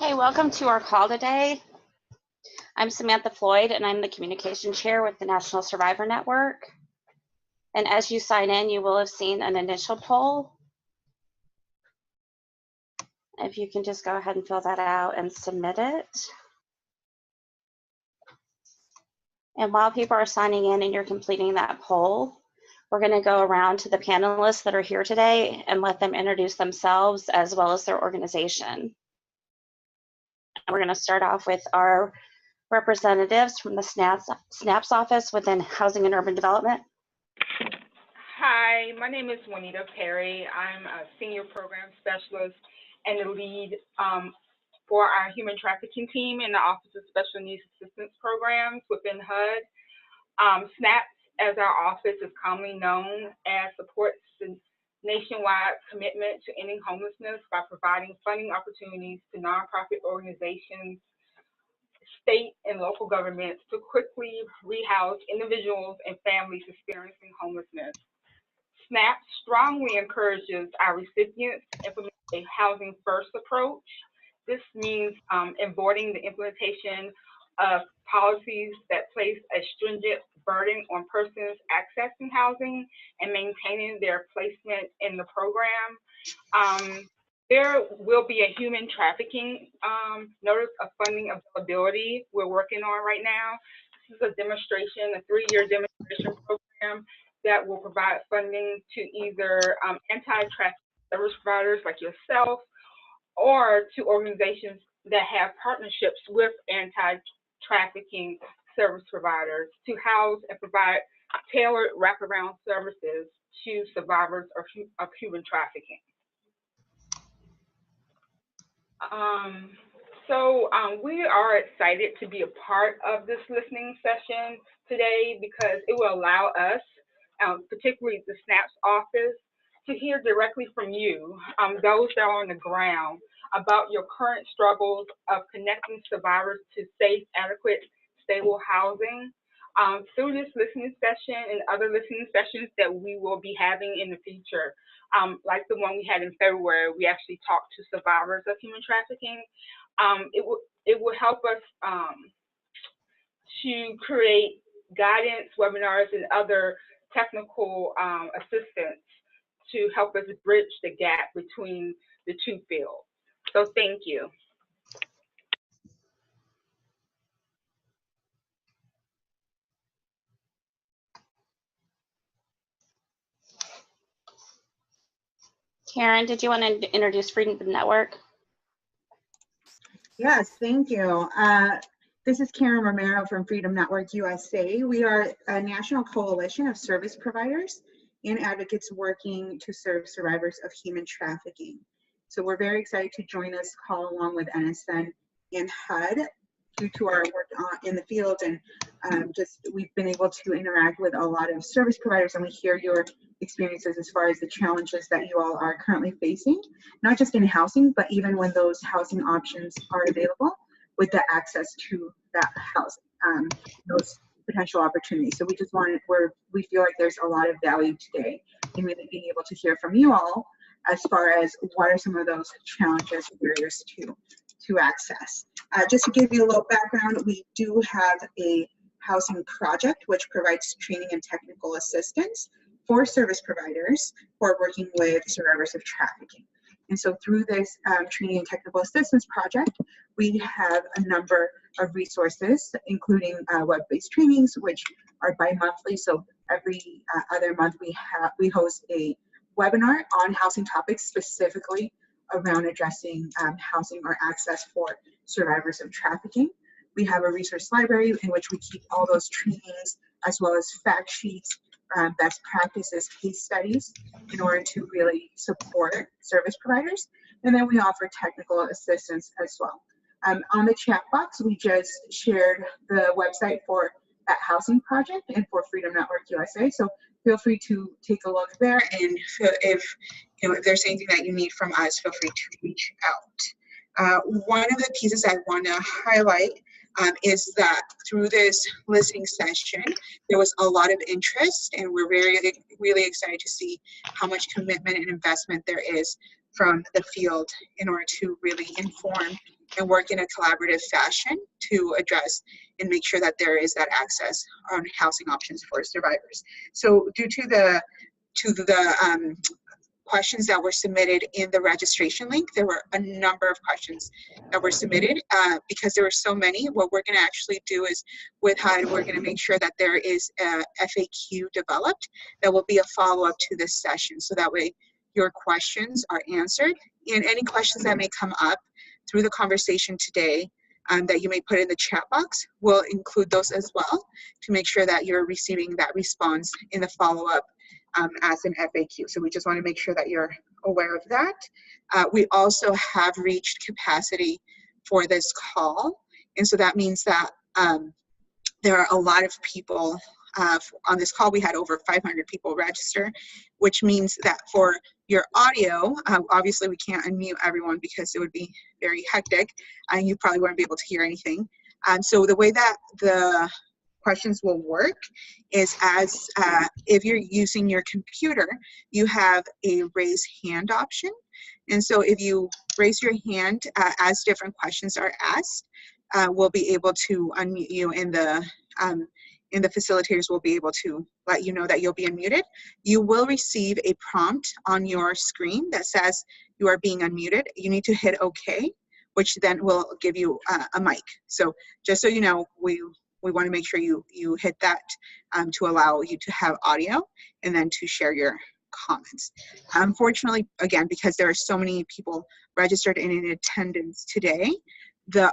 Okay, welcome to our call today. I'm Samantha Floyd, and I'm the Communication Chair with the National Survivor Network. And as you sign in, you will have seen an initial poll. If you can just go ahead and fill that out and submit it. And while people are signing in and you're completing that poll, we're going to go around to the panelists that are here today and let them introduce themselves as well as their organization. We're going to start off with our representatives from the SNAP's office within Housing and Urban Development. Hi, my name is Juanita Perry. I'm a senior program specialist and the lead for our human trafficking team in the Office of Special Needs Assistance Programs within HUD. SNAPS, as our office is commonly known as, supports the nationwide commitment to ending homelessness by providing funding opportunities to nonprofit organizations, state and local governments to quickly rehouse individuals and families experiencing homelessness. SNAP strongly encourages our recipients to implement a housing first approach. This means avoiding the implementation of policies that place a stringent burden on persons accessing housing and maintaining their placement in the program. There will be a human trafficking notice of funding availability we're working on right now. This is a demonstration, a 3-year demonstration program that will provide funding to either anti-trafficking service providers like yourself or to organizations that have partnerships with anti-trafficking service providers to house and provide tailored wraparound services to survivors of human trafficking. We are excited to be a part of this listening session today because it will allow us, particularly the SNAPS office, to hear directly from you, those that are on the ground, about your current struggles of connecting survivors to safe, adequate, stable housing. Through this listening session and other listening sessions that we will be having in the future, like the one we had in February, we actually talked to survivors of human trafficking. It will help us to create guidance, webinars, and other technical assistance to help us bridge the gap between the two fields. So thank you. Karen, did you want to introduce Freedom Network? Yes, thank you. This is Karen Romero from Freedom Network USA. We are a national coalition of service providers and advocates working to serve survivors of human trafficking. So we're very excited to join this call along with NSN and HUD due to our work in the field, and we've been able to interact with a lot of service providers, and we hear your experiences as far as the challenges that you all are currently facing, not just in housing, but even when those housing options are available, with the access to that housing, those potential opportunities. So we feel like there's a lot of value today in really being able to hear from you all as far as what are some of those challenges and barriers to access. Just to give you a little background, we do have a housing project which provides training and technical assistance for service providers who are working with survivors of trafficking. And so through this training and technical assistance project, we have a number of resources, including web-based trainings, which are bi-monthly. So every other month we host a webinar on housing topics, specifically around addressing housing or access for survivors of trafficking. We have a resource library in which we keep all those trainings, as well as fact sheets, best practices, case studies, in order to really support service providers. And then we offer technical assistance as well. On the chat box, we just shared the website for that housing project and for Freedom Network USA. So feel free to take a look there, and if there's anything that you need from us, feel free to reach out. One of the pieces I want to highlight is that through this listening session, there was a lot of interest, and we're really excited to see how much commitment and investment there is from the field in order to really inform and work in a collaborative fashion to address and make sure that there is that access on housing options for survivors. So due to the questions that were submitted in the registration link, there were a number of questions that were submitted. Because there were so many, what we're going to actually do is with HUD, we're going to make sure that there is a FAQ developed that will be a follow-up to this session, so that way your questions are answered, and any questions that may come up through the conversation today that you may put in the chat box, we'll include those as well to make sure that you're receiving that response in the follow-up as an FAQ. So we just want to make sure that you're aware of that. We also have reached capacity for this call. And so that means that there are a lot of people on this call. We had over 500 people register, which means that for your audio, obviously we can't unmute everyone because it would be very hectic and you probably wouldn't be able to hear anything. So the way that the questions will work is as if you're using your computer, you have a raise hand option. And so if you raise your hand as different questions are asked, we'll be able to unmute you, and the facilitators will be able to let you know that you'll be unmuted. You will receive a prompt on your screen that says you are being unmuted. You need to hit OK, which then will give you a mic. So just so you know, we want to make sure you hit that to allow you to have audio and then to share your comments. Unfortunately, again, because there are so many people registered and in attendance today, the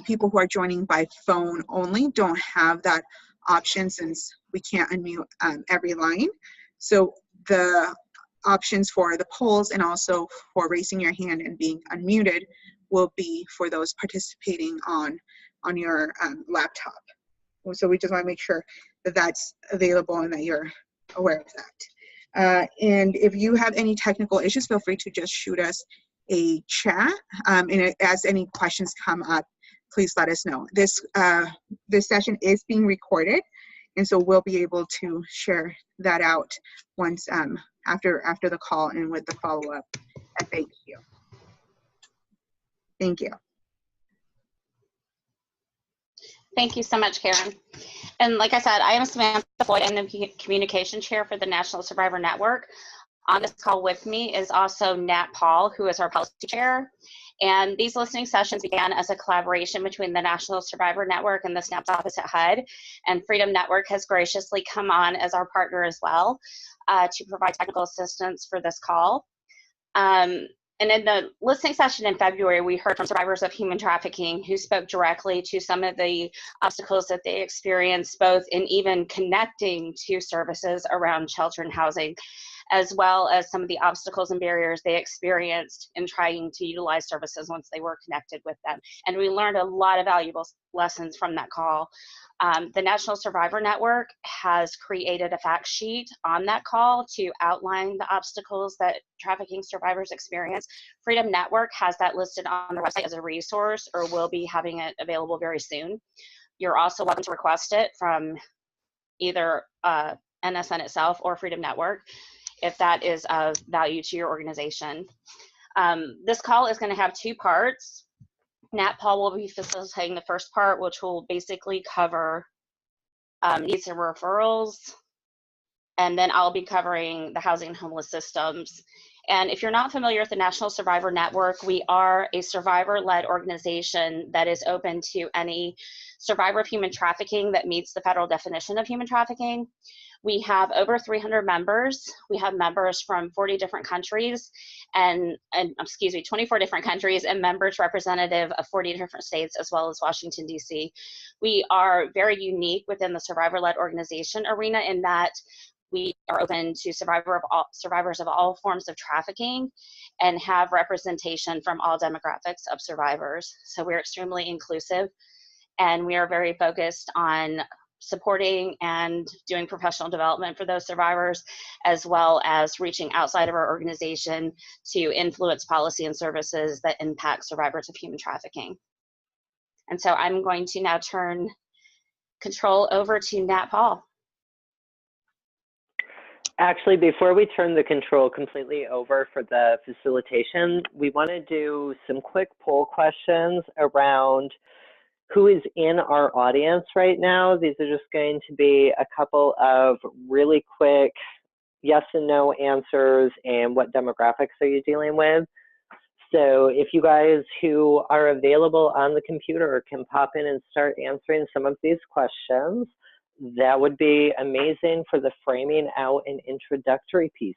people who are joining by phone only don't have that option, since we can't unmute every line. So the options for the polls and also for raising your hand and being unmuted will be for those participating on your laptop. So we just want to make sure that that's available and that you're aware of that. And if you have any technical issues, feel free to just shoot us a chat. And as any questions come up, please let us know. This session is being recorded, and so we'll be able to share that out once after the call and with the follow-up FAQ. Thank you. Thank you so much, Karen. And like I said, I am Samantha Floyd. I'm the communication chair for the National Survivor Network. On this call with me is also Nat Paul, who is our policy chair. And these listening sessions began as a collaboration between the National Survivor Network and the SNAP's office at HUD. And Freedom Network has graciously come on as our partner as well to provide technical assistance for this call. And in the listening session in February, we heard from survivors of human trafficking who spoke directly to some of the obstacles that they experienced, both in even connecting to services around shelter and housing, as well as some of the obstacles and barriers they experienced in trying to utilize services once they were connected with them. And we learned a lot of valuable lessons from that call. The National Survivor Network has created a fact sheet on that call to outline the obstacles that trafficking survivors experience. Freedom Network has that listed on their website as a resource, or will be having it available very soon. You're also welcome to request it from either NSN itself or Freedom Network, if that is of value to your organization. This call is going to have two parts. Nat Paul will be facilitating the first part, which will basically cover needs and referrals, and then I'll be covering the housing and homeless systems. And if you're not familiar with the National Survivor Network, we are a survivor-led organization that is open to any survivor of human trafficking that meets the federal definition of human trafficking. We have over 300 members. We have members from 40 different countries and 24 different countries, and members representative of 40 different states, as well as Washington, D.C. We are very unique within the survivor-led organization arena in that we are open to survivors of all forms of trafficking and have representation from all demographics of survivors. So we're extremely inclusive, and we are very focused on supporting and doing professional development for those survivors, as well as reaching outside of our organization to influence policy and services that impact survivors of human trafficking. And so I'm going to now turn control over to Nat Paul. Actually, before we turn the control completely over for the facilitation, we want to do some quick poll questions around who is in our audience right now. These are just going to be a couple of really quick yes and no answers and what demographics are you dealing with. So if you guys who are available on the computer can pop in and start answering some of these questions, that would be amazing for the framing out and introductory pieces.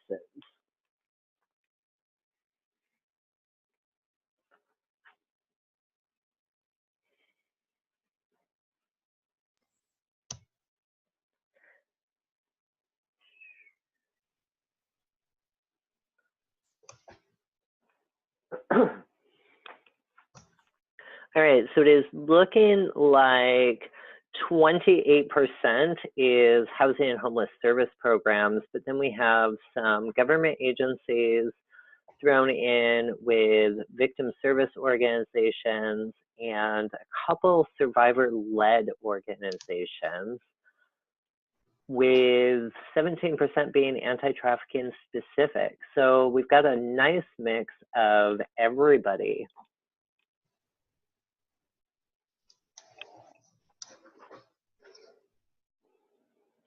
All right, so it is looking like 28% is housing and homeless service programs, but then we have some government agencies thrown in with victim service organizations and a couple survivor-led organizations, with 17% being anti-trafficking specific. So we've got a nice mix of everybody.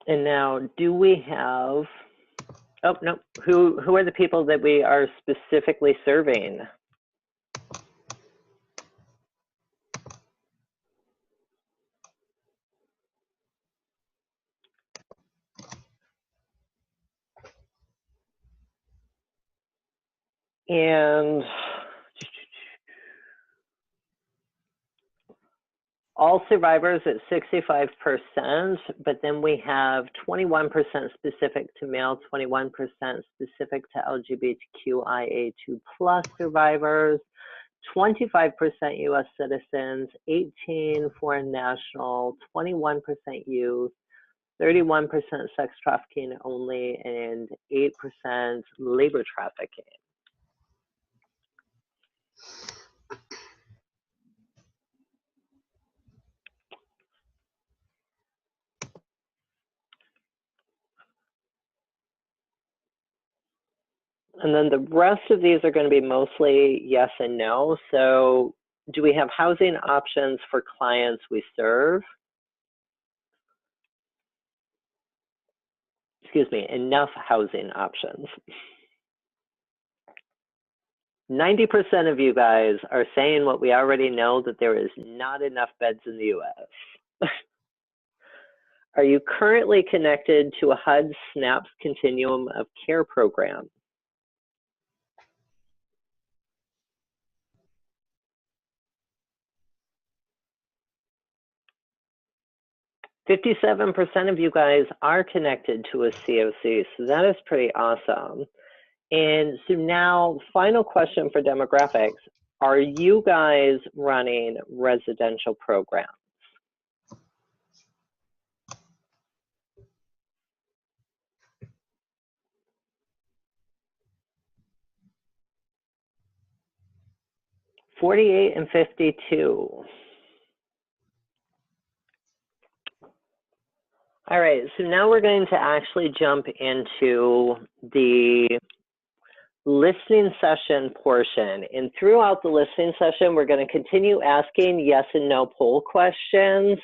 And now, do we have, oh, no, who are the people that we are specifically serving? And all survivors at 65%, but then we have 21% specific to male, 21% specific to LGBTQIA2+ survivors, 25% US citizens, 18% foreign national, 21% youth, 31% sex trafficking only, and 8% labor trafficking. And then the rest of these are going to be mostly yes and no. So do we have housing options for clients we serve? Excuse me, enough housing options. 90% of you guys are saying what we already know, that there is not enough beds in the US. Are you currently connected to a HUD SNAPS continuum of care program? %57% of you guys are connected to a COC, so that is pretty awesome. And so now, final question for demographics. Are you guys running residential programs? $48 and $52. All right, so now we're going to actually jump into the listening session portion. And throughout the listening session, we're going to continue asking yes and no poll questions,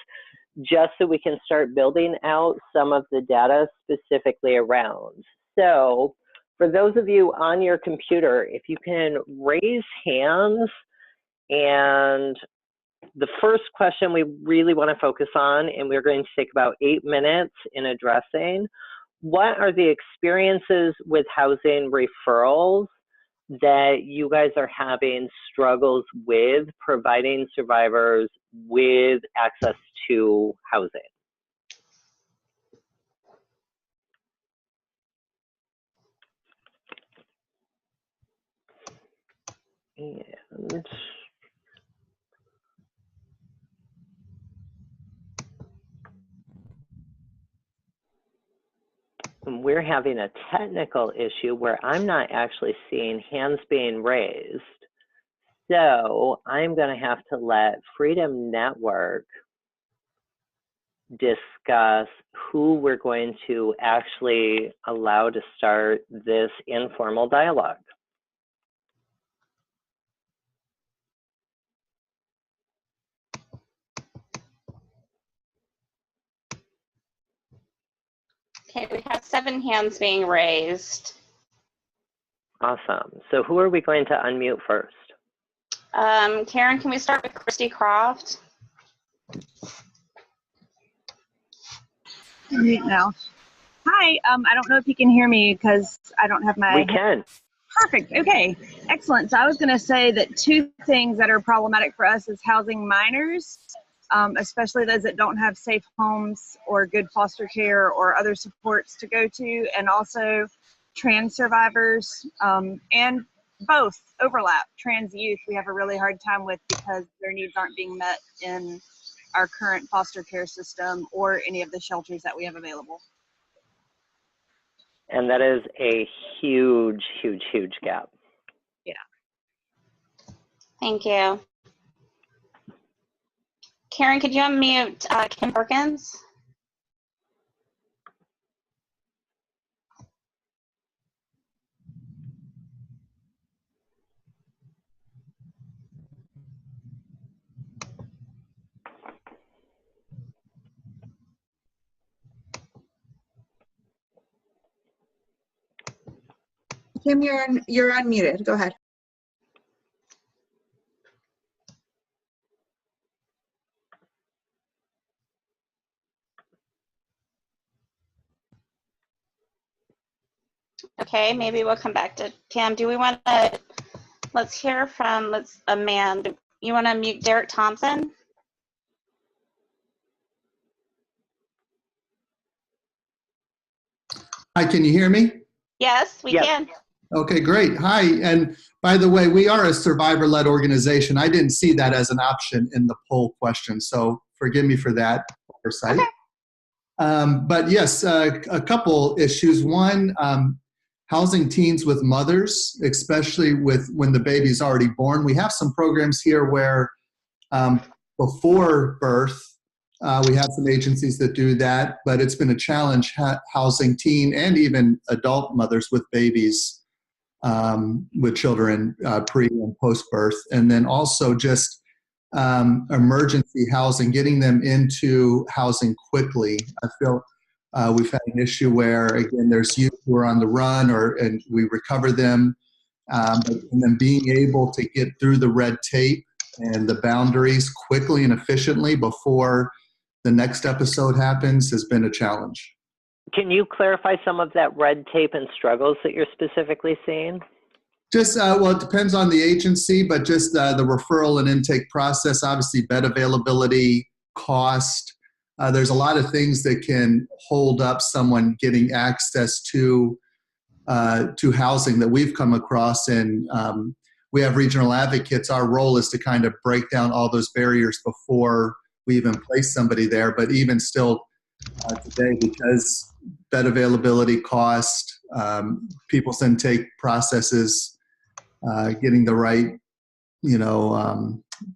just so we can start building out some of the data specifically around. So for those of you on your computer, if you can raise hands, and the first question we really want to focus on, and we're going to take about 8 minutes in addressing, what are the experiences with housing referrals that you guys are having struggles with providing survivors with access to housing? And we're having a technical issue where I'm not actually seeing hands being raised. So I'm going to have to let Freedom Network discuss who we're going to actually allow to start this informal dialogue. Okay, we have 7 hands being raised. Awesome. So who are we going to unmute first? Karen, can we start with Christy Croft? Mute now. Hi, I don't know if you can hear me because I don't have my... We can. Perfect, okay, excellent. So I was gonna say that 2 things that are problematic for us is housing minors, especially those that don't have safe homes or good foster care or other supports to go to, and also trans survivors, and both overlap. Trans youth we have a really hard time with because their needs aren't being met in our current foster care system or any of the shelters that we have available. And that is a huge, huge, huge gap. Yeah. Thank you. Karen, could you unmute Kim Perkins? Kim, you're unmuted. Go ahead. Okay, maybe we'll come back to Kim. Do we want to, let's hear from a man. You want to mute Derek Thompson? Hi, can you hear me? Yes, we Yes. can. Okay, great. Hi, and by the way, we are a survivor-led organization. I didn't see that as an option in the poll question, so forgive me for that oversight. Okay. But yes, a couple issues. One, housing teens with mothers, especially when the baby's already born. We have some programs here where before birth, we have some agencies that do that, but it's been a challenge housing teen and even adult mothers with babies, with children pre and post birth. And then also just emergency housing, getting them into housing quickly. I feel we've had an issue where, again, there's youth who are on the run and we recover them. And then being able to get through the red tape and the boundaries quickly and efficiently before the next episode happens has been a challenge. Can you clarify some of that red tape and struggles that you're specifically seeing? Just, well, it depends on the agency, but just the referral and intake process, obviously bed availability, cost. There's a lot of things that can hold up someone getting access to housing that we've come across. And we have regional advocates. Our role is to kind of break down all those barriers before we even place somebody there. But even still today, because bed availability, cost, people's intake processes, getting the right,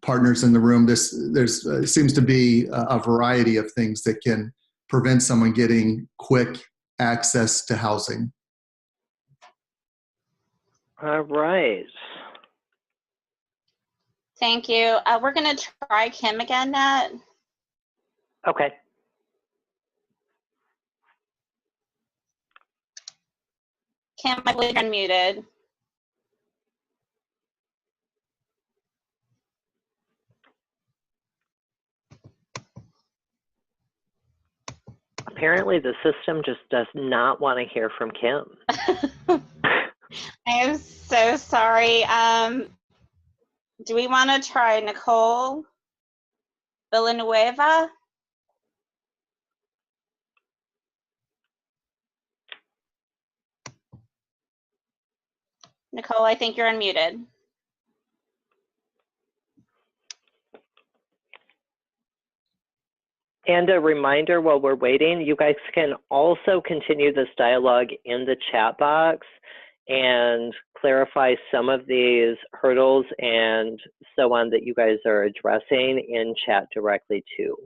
partners in the room. There's seems to be a variety of things that can prevent someone getting quick access to housing. All right. Thank you. We're going to try Kim again, Nat. Okay. Kim, I believe you're unmuted. Apparently the system just does not want to hear from Kim. I am so sorry. Do we want to try Nicole Villanueva? Nicole, I think you're unmuted. And a reminder while we're waiting, you guys can also continue this dialogue in the chat box and clarify some of these hurdles and so on that you guys are addressing in chat directly too.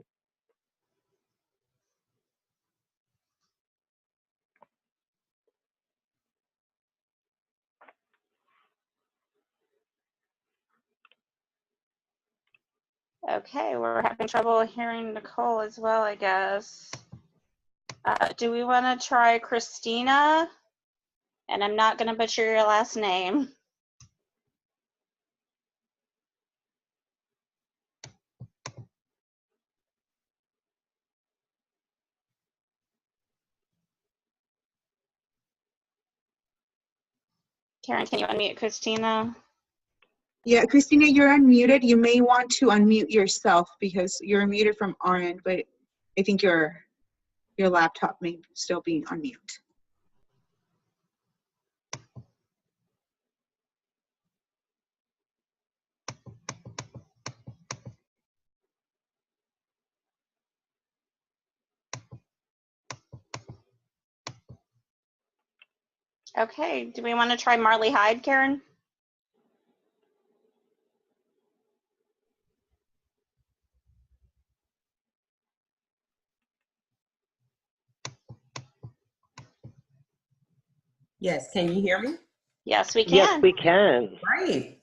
Okay, we're having trouble hearing Nicole as well, I guess. Do we want to try Christina? And I'm not going to butcher your last name. Karen, can you unmute Christina? Yeah, Christina, you're unmuted. You may want to unmute yourself because you're muted from our end, but I think your laptop may still be on mute. Okay, do we want to try Marley Hyde, Karen? Yes, can you hear me? Yes, we Yes, can. we can. Great.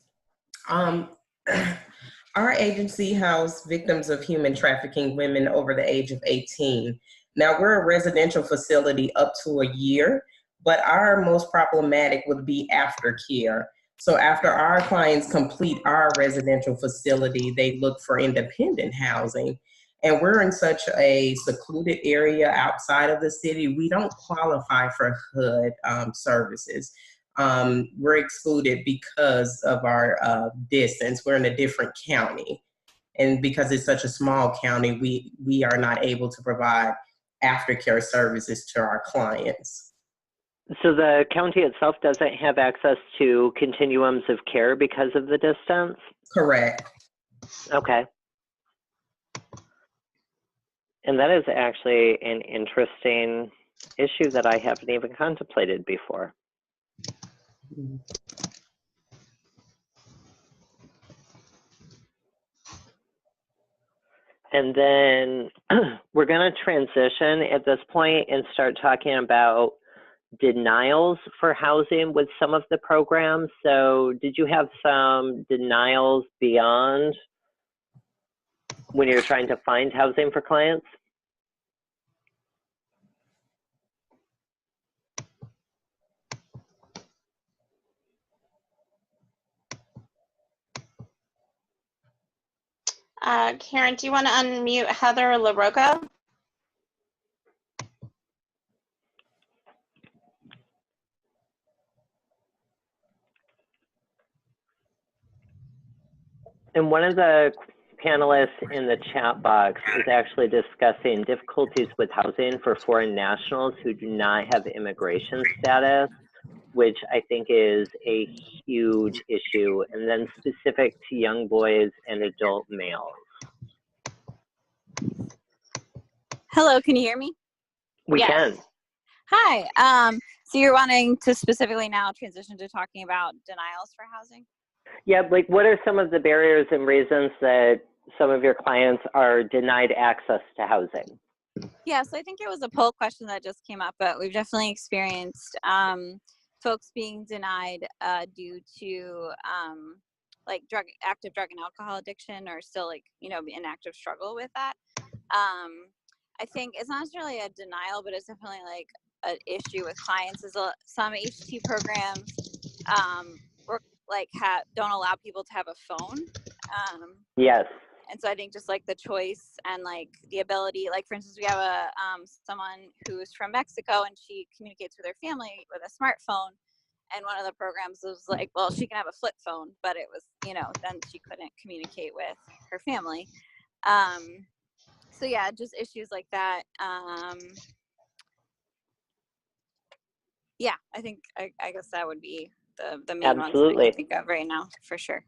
Our agency houses victims of human trafficking women over the age of 18. Now, we're a residential facility up to a year, but our most problematic would be aftercare. So after our clients complete our residential facility, they look for independent housing. And we're in such a secluded area outside of the city, we don't qualify for HUD services. We're excluded because of our distance. We're in a different county. And because it's such a small county, we are not able to provide aftercare services to our clients. So the county itself doesn't have access to continuums of care because of the distance? Correct. Okay. And that is actually an interesting issue that I haven't even contemplated before. And then we're going to transition at this point and start talking about denials for housing with some of the programs. So did you have some denials beyond when you're trying to find housing for clients? Karen, do you want to unmute Heather LaRocca? And one of the panelists in the chat box is actually discussing difficulties with housing for foreign nationals who do not have immigration status, which I think is a huge issue, and then specific to young boys and adult males. Hello, can you hear me? We Yes. can. Hi. So you're wanting to specifically now transition to talking about denials for housing? Yeah, like what are some of the barriers and reasons that some of your clients are denied access to housing? Yeah, so I think it was a poll question that just came up, but we've definitely experienced folks being denied due to like active drug and alcohol addiction, or still like, in active struggle with that. I think it's not necessarily a denial, but it's definitely like an issue with clients. Is some HT programs work like don't allow people to have a phone. Yes. And so I think just like the choice and like the ability, like for instance, we have someone who's from Mexico and she communicates with her family with a smartphone. And one of the programs was like, well, she can have a flip phone, but it was, then she couldn't communicate with her family. So yeah, just issues like that. Yeah, I think I guess that would be the main ones that I can think of right now, for sure.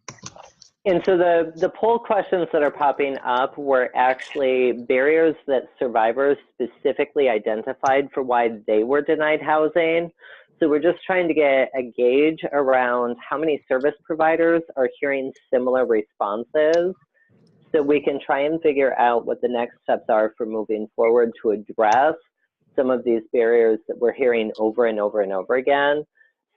And so the poll questions that are popping up were actually barriers that survivors specifically identified for why they were denied housing. So we're just trying to get a gauge around how many service providers are hearing similar responses, so we can try and figure out what the next steps are for moving forward to address some of these barriers that we're hearing over and over and over again.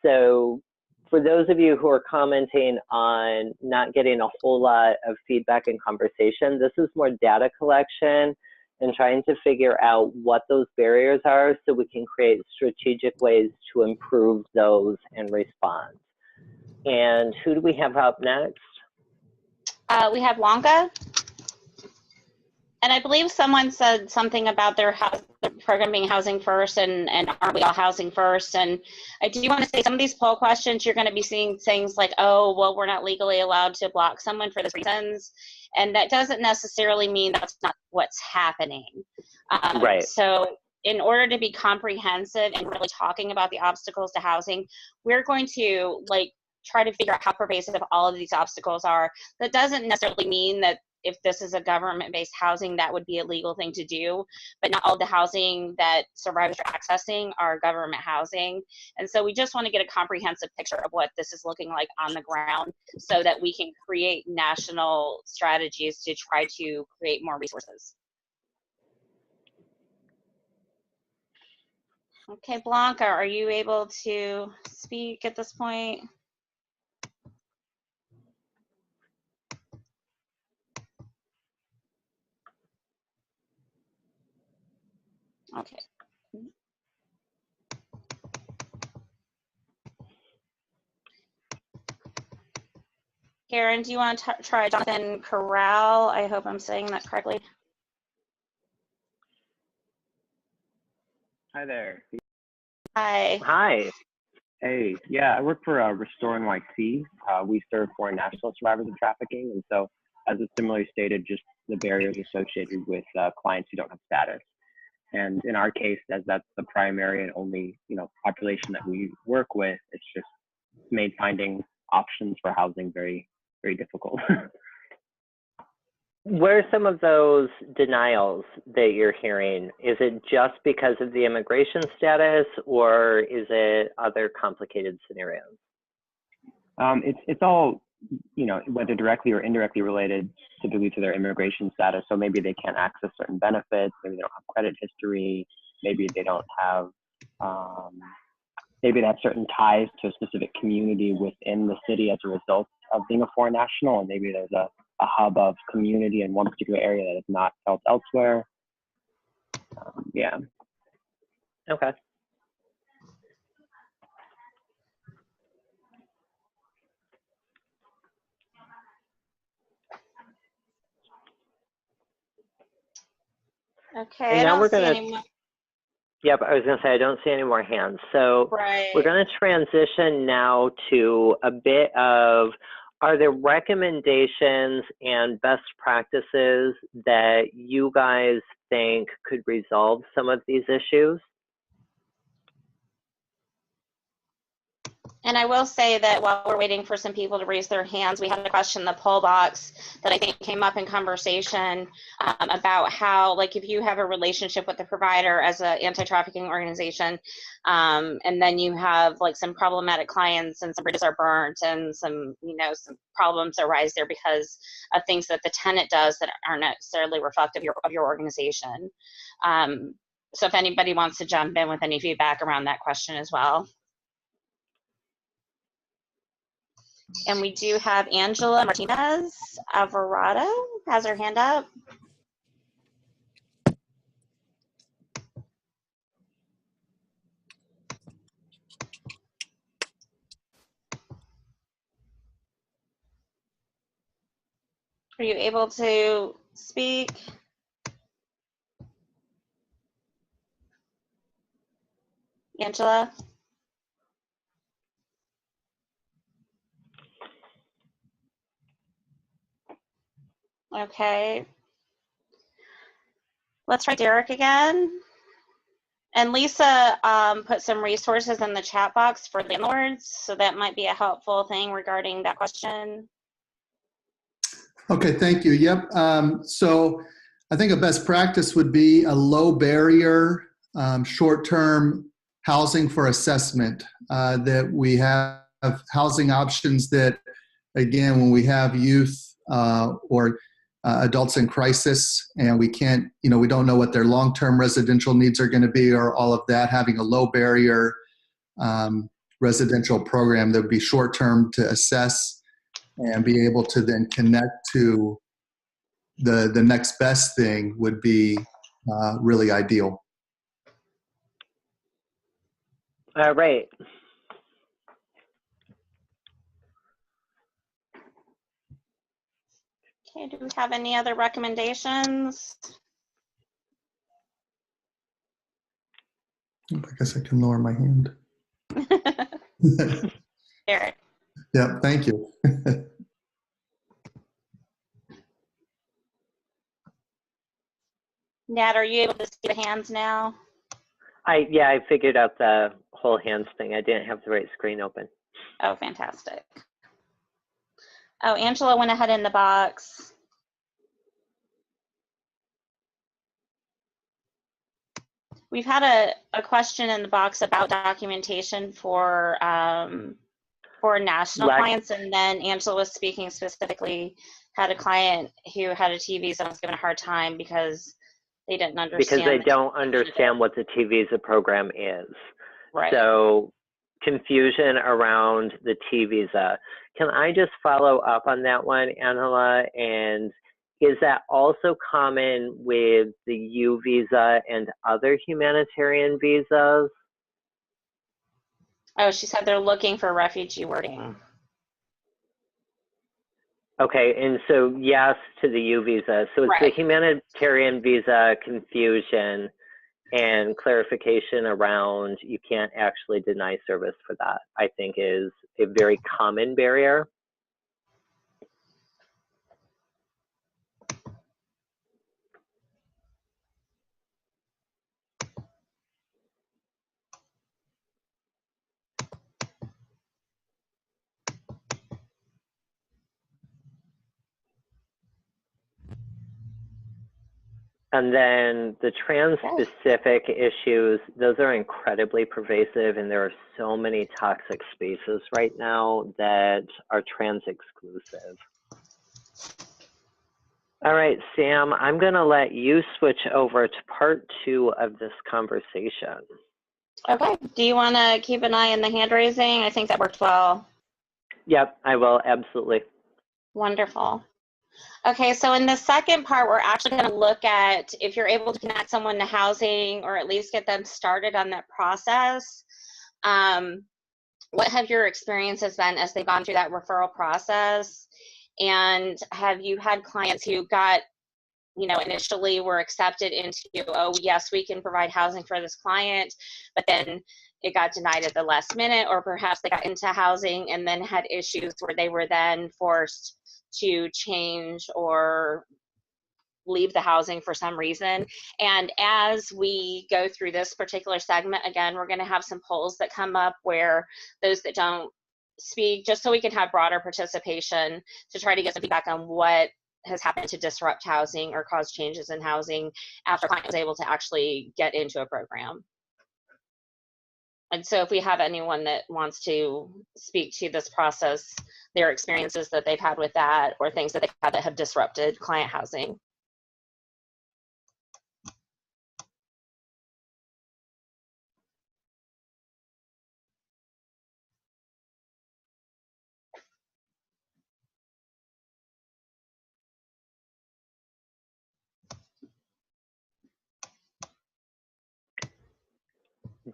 So for those of you who are commenting on not getting a whole lot of feedback and conversation, this is more data collection and trying to figure out what those barriers are so we can create strategic ways to improve those and respond. And who do we have up next? We have Wonka. And I believe someone said something about their program being housing first and aren't we all housing first? And I do want to say some of these poll questions, you're going to be seeing things like, oh, well, we're not legally allowed to block someone for these reasons. And that doesn't necessarily mean that's not what's happening. Right. So in order to be comprehensive and really talking about the obstacles to housing, we're going to try to figure out how pervasive all of these obstacles are. That doesn't necessarily mean that if this is a government-based housing, that would be a legal thing to do, but not all the housing that survivors are accessing are government housing. And so we just want to get a comprehensive picture of what this is looking like on the ground so that we can create national strategies to try to create more resources. Okay, Blanca, are you able to speak at this point? Okay. Karen, do you want to try Jonathan Corral? I hope I'm saying that correctly. Hi there. Hi. Hi. Hey, yeah, I work for Restore NYC. We serve foreign national survivors of trafficking, and so as it's similarly stated, just the barriers associated with clients who don't have status. And in our case, as that's the primary and only population that we work with, it's just made finding options for housing very, very difficult. What are some of those denials that you're hearing? Is it just because of the immigration status, or is it other complicated scenarios? It's all, whether directly or indirectly related typically to their immigration status. So maybe they can't access certain benefits, maybe they don't have credit history, maybe they don't have, maybe they have certain ties to a specific community within the city as a result of being a foreign national, and maybe there's a hub of community in one particular area that is not felt elsewhere. Yeah. Okay. Okay, And now we're going to, yep, I was going to say, I don't see any more hands. So right. We're going to transition now to a bit of, are there recommendations and best practices that you guys think could resolve some of these issues? And I will say that while we're waiting for some people to raise their hands, we had a question in the poll box that I think came up in conversation about how, if you have a relationship with the provider as an anti-trafficking organization, and then you have some problematic clients and some bridges are burnt and some problems arise there because of things that the tenant does that aren't necessarily reflective of your organization. So if anybody wants to jump in with any feedback around that question as well. And we do have Angela Martinez Alvarado has her hand up. Are you able to speak? Angela? Okay. Let's try Derek again. And Lisa put some resources in the chat box for landlords, so that might be a helpful thing regarding that question. Okay, thank you. Yep. So I think a best practice would be a low barrier, short-term housing for assessment, that we have housing options that, again, when we have youth or adults in crisis and we can't, we don't know what their long-term residential needs are going to be or all of that, having a low barrier residential program that would be short-term to assess and be able to then connect to the next best thing would be really ideal. All right. Okay, do we have any other recommendations? I guess I can lower my hand. Eric. Yeah, thank you. Nat, are you able to see the hands now? Yeah, I figured out the whole hands thing. I didn't have the right screen open. Oh, fantastic. Oh, Angela went ahead in the box. We've had a question in the box about documentation for national clients, and then Angela was speaking specifically, had a client who had a T visa and was given a hard time because they didn't understand. Because they don't understand what the T visa program is. Right. So confusion around the T visa. Can I just follow up on that one, Angela? And is that also common with the U visa and other humanitarian visas? Oh, she said they're looking for refugee wording. Okay, and so yes to the U visa. So it's Right. the humanitarian visa confusion and clarification around you can't actually deny service for that, I think is a very common barrier. And then the trans-specific issues, those are incredibly pervasive, and there are so many toxic spaces right now that are trans-exclusive. All right, Sam, I'm going to let you switch over to part 2 of this conversation. Okay. Do you want to keep an eye on the hand raising? I think that worked well. Yep, I will, absolutely. Wonderful. Okay, so in the second part, we're actually going to look at if you're able to connect someone to housing or at least get them started on that process. What have your experiences been as they've gone through that referral process? And have you had clients who got, you know, initially were accepted into, oh, yes, we can provide housing for this client, but then it got denied at the last minute, or perhaps they got into housing and then had issues where they were then forced to change or leave the housing for some reason. And as we go through this particular segment, again, we're going to have some polls that come up where those that don't speak, just so we can have broader participation to try to get some feedback on what has happened to disrupt housing or cause changes in housing after a client was able to actually get into a program. And so if we have anyone that wants to speak to this process, their experiences that they've had with that, or things that they've had that have disrupted client housing.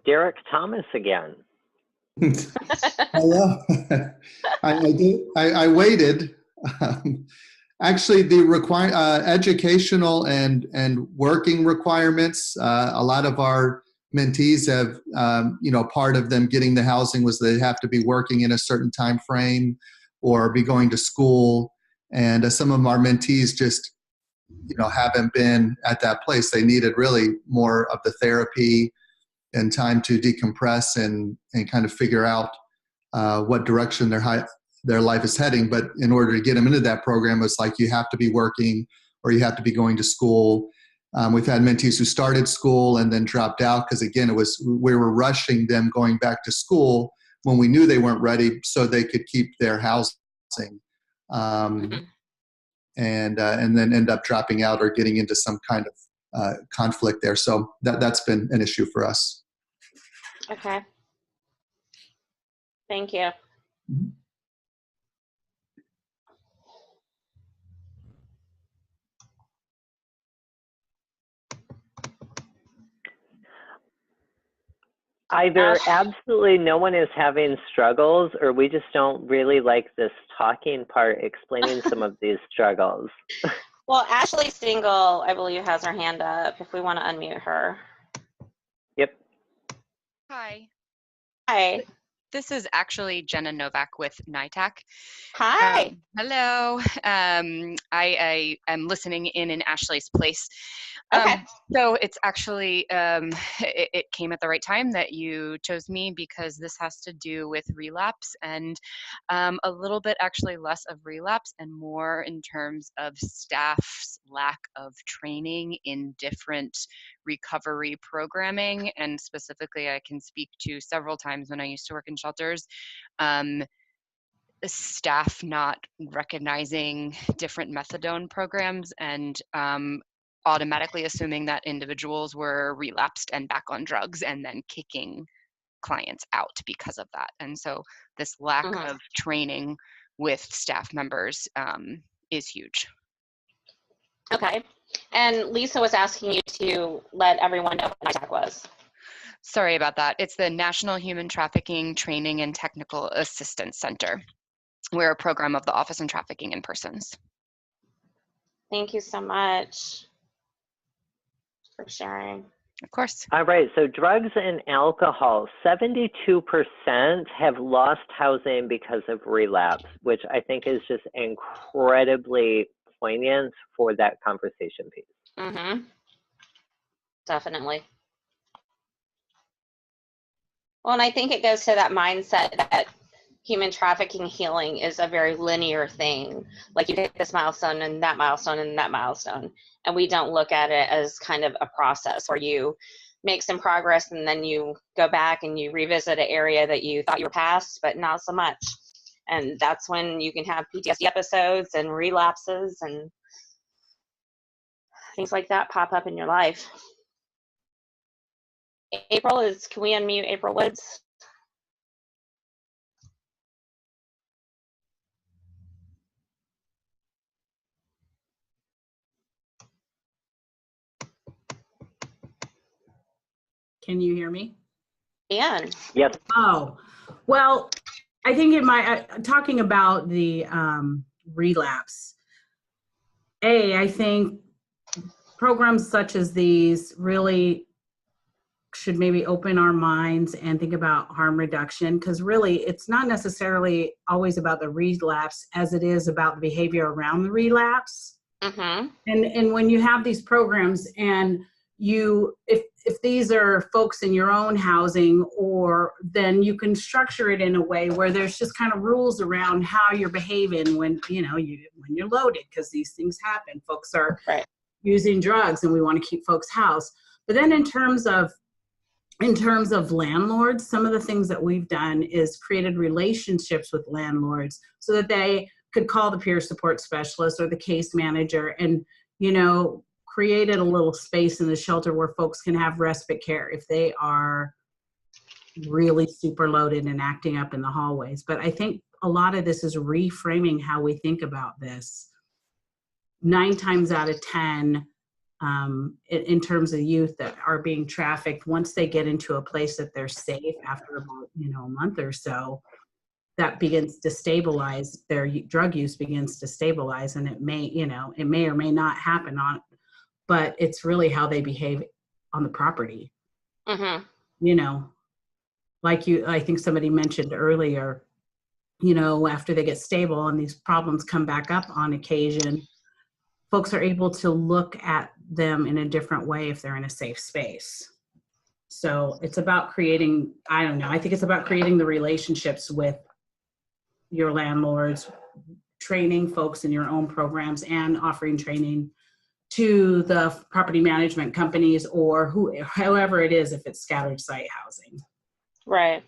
Derek Thomas again. Hello. I waited. Actually, the educational and working requirements, a lot of our mentees have, part of them getting the housing was they have to be working in a certain time frame or be going to school. And some of our mentees just, haven't been at that place. They needed really more of the therapy and time to decompress and kind of figure out what direction their life is heading. But in order to get them into that program, it's like you have to be working or you have to be going to school. We've had mentees who started school and then dropped out because, again, we were rushing them going back to school when we knew they weren't ready so they could keep their housing. And then end up dropping out or getting into some kind of conflict there. So that's been an issue for us. Okay. Thank you. Mhm. Either Ash? absolutely no one is having struggles, or we just don't really like this talking part, explaining some of these struggles. Well, Ashley Stingle, I believe, has her hand up if we want to unmute her. Yep. Hi, Hi. this is actually Jenna Novak with NITAC. Hi. Hello. I am listening in Ashley's place. Okay. So it's actually, it came at the right time that you chose me, because this has to do with relapse, and a little bit actually less of relapse and more in terms of staff's lack of training in different recovery programming. And specifically, I can speak to several times when I used to work in shelters, staff not recognizing different methadone programs and automatically assuming that individuals were relapsed and back on drugs, and then kicking clients out because of that. And so this lack of training with staff members is huge. Okay. And Lisa was asking you to let everyone know what NITAC was. Sorry about that. It's the National Human Trafficking Training and Technical Assistance Center. We're a program of the Office on Trafficking in Persons. Thank you so much for sharing. Of course. All right, so drugs and alcohol, 72% have lost housing because of relapse, which I think is just incredibly poignant for that conversation piece. Mm-hmm. Definitely. Well, and I think it goes to that mindset that human trafficking healing is a very linear thing. Like you hit this milestone and that milestone and that milestone. And we don't look at it as kind of a process where you make some progress and then you go back and you revisit an area that you thought you were past, but not so much. And that's when you can have PTSD episodes and relapses and things like that pop up in your life. April can we unmute April Woods? Can you hear me? And Yes. Oh, well, I think in my talking about the relapse, I think programs such as these really should maybe open our minds and think about harm reduction, because really it's not necessarily always about the relapse as it is about the behavior around the relapse. mm-hmm. And when you have these programs and if these are folks in your own housing, or then you can structure it in a way where there's just kind of rules around how you're behaving when when you're loaded, because these things happen. Folks are using drugs and we want to keep folks housed. But then in terms of landlords, some of the things that we've done is created relationships with landlords so that they could call the peer support specialist or the case manager and created a little space in the shelter where folks can have respite care if they are really super loaded and acting up in the hallways. But I think a lot of this is reframing how we think about this. 9 times out of 10, in terms of youth that are being trafficked, once they get into a place that they're safe after about a month or so, that begins to stabilize. Their drug use begins to stabilize, and it may or may not happen but it's really how they behave on the property. Mm-hmm. I think somebody mentioned earlier, after they get stable and these problems come back up on occasion, folks are able to look at them in a different way if they're in a safe space. So it's about creating, I think it's about creating the relationships with your landlords, training folks in your own programs, and offering training to the property management companies or however it is, if it's scattered site housing. Right.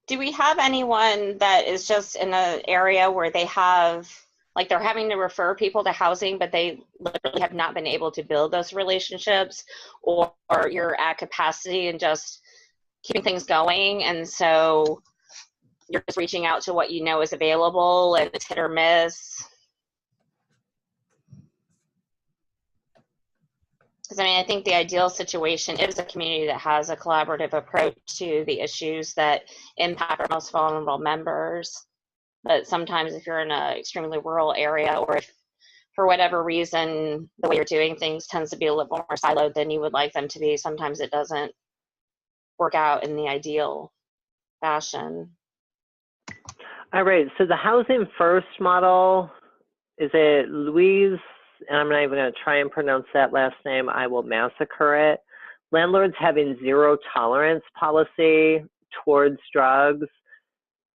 Do we have anyone that is just in an area where they have, like they're having to refer people to housing, but they literally have not been able to build those relationships, or you're at capacity and just keeping things going. And so you're just reaching out to what you know is available, and it's hit or miss. Because I mean, I think the ideal situation is a community that has a collaborative approach to the issues that impact our most vulnerable members. But sometimes if you're in an extremely rural area, or if for whatever reason the way you're doing things tends to be a little more siloed than you would like them to be, sometimes it doesn't work out in the ideal fashion. All right, so the Housing First model, is it Louise? And I'm not even going to try and pronounce that last name. I will massacre it. Landlords having zero tolerance policy towards drugs.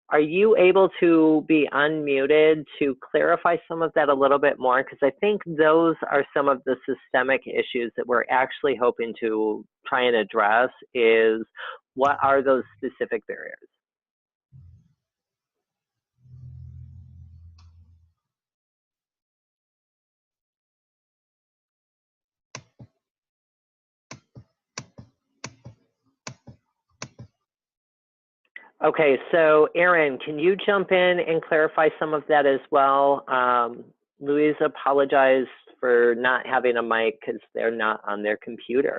Are you able to be unmuted to clarify some of that a little bit more? Because I think those are some of the systemic issues that we're actually hoping to try and address, is what are those specific barriers? Okay, so Erin, can you jump in and clarify some of that as well? Louise apologized for not having a mic because they're not on their computer.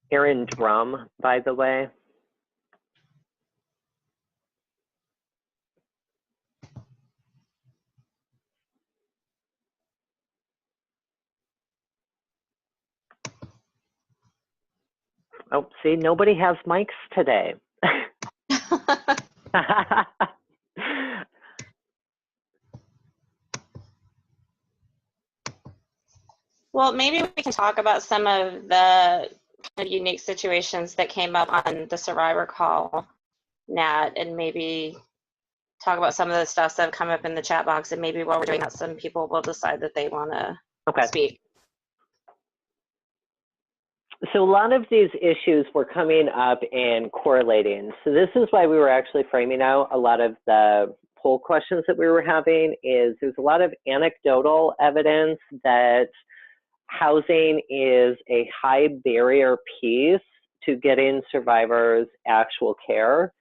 Erin Drum, by the way. Oh, see, nobody has mics today. Well, maybe we can talk about some of the kind of unique situations that came up on the survivor call, Nat, and maybe talk about some of the stuff that have come up in the chat box, and maybe while we're doing that, some people will decide that they want to speak. So a lot of these issues were coming up and correlating. So this is why we were actually framing out a lot of the poll questions that we were having. Is there's a lot of anecdotal evidence that housing is a high barrier piece to getting survivors actual care,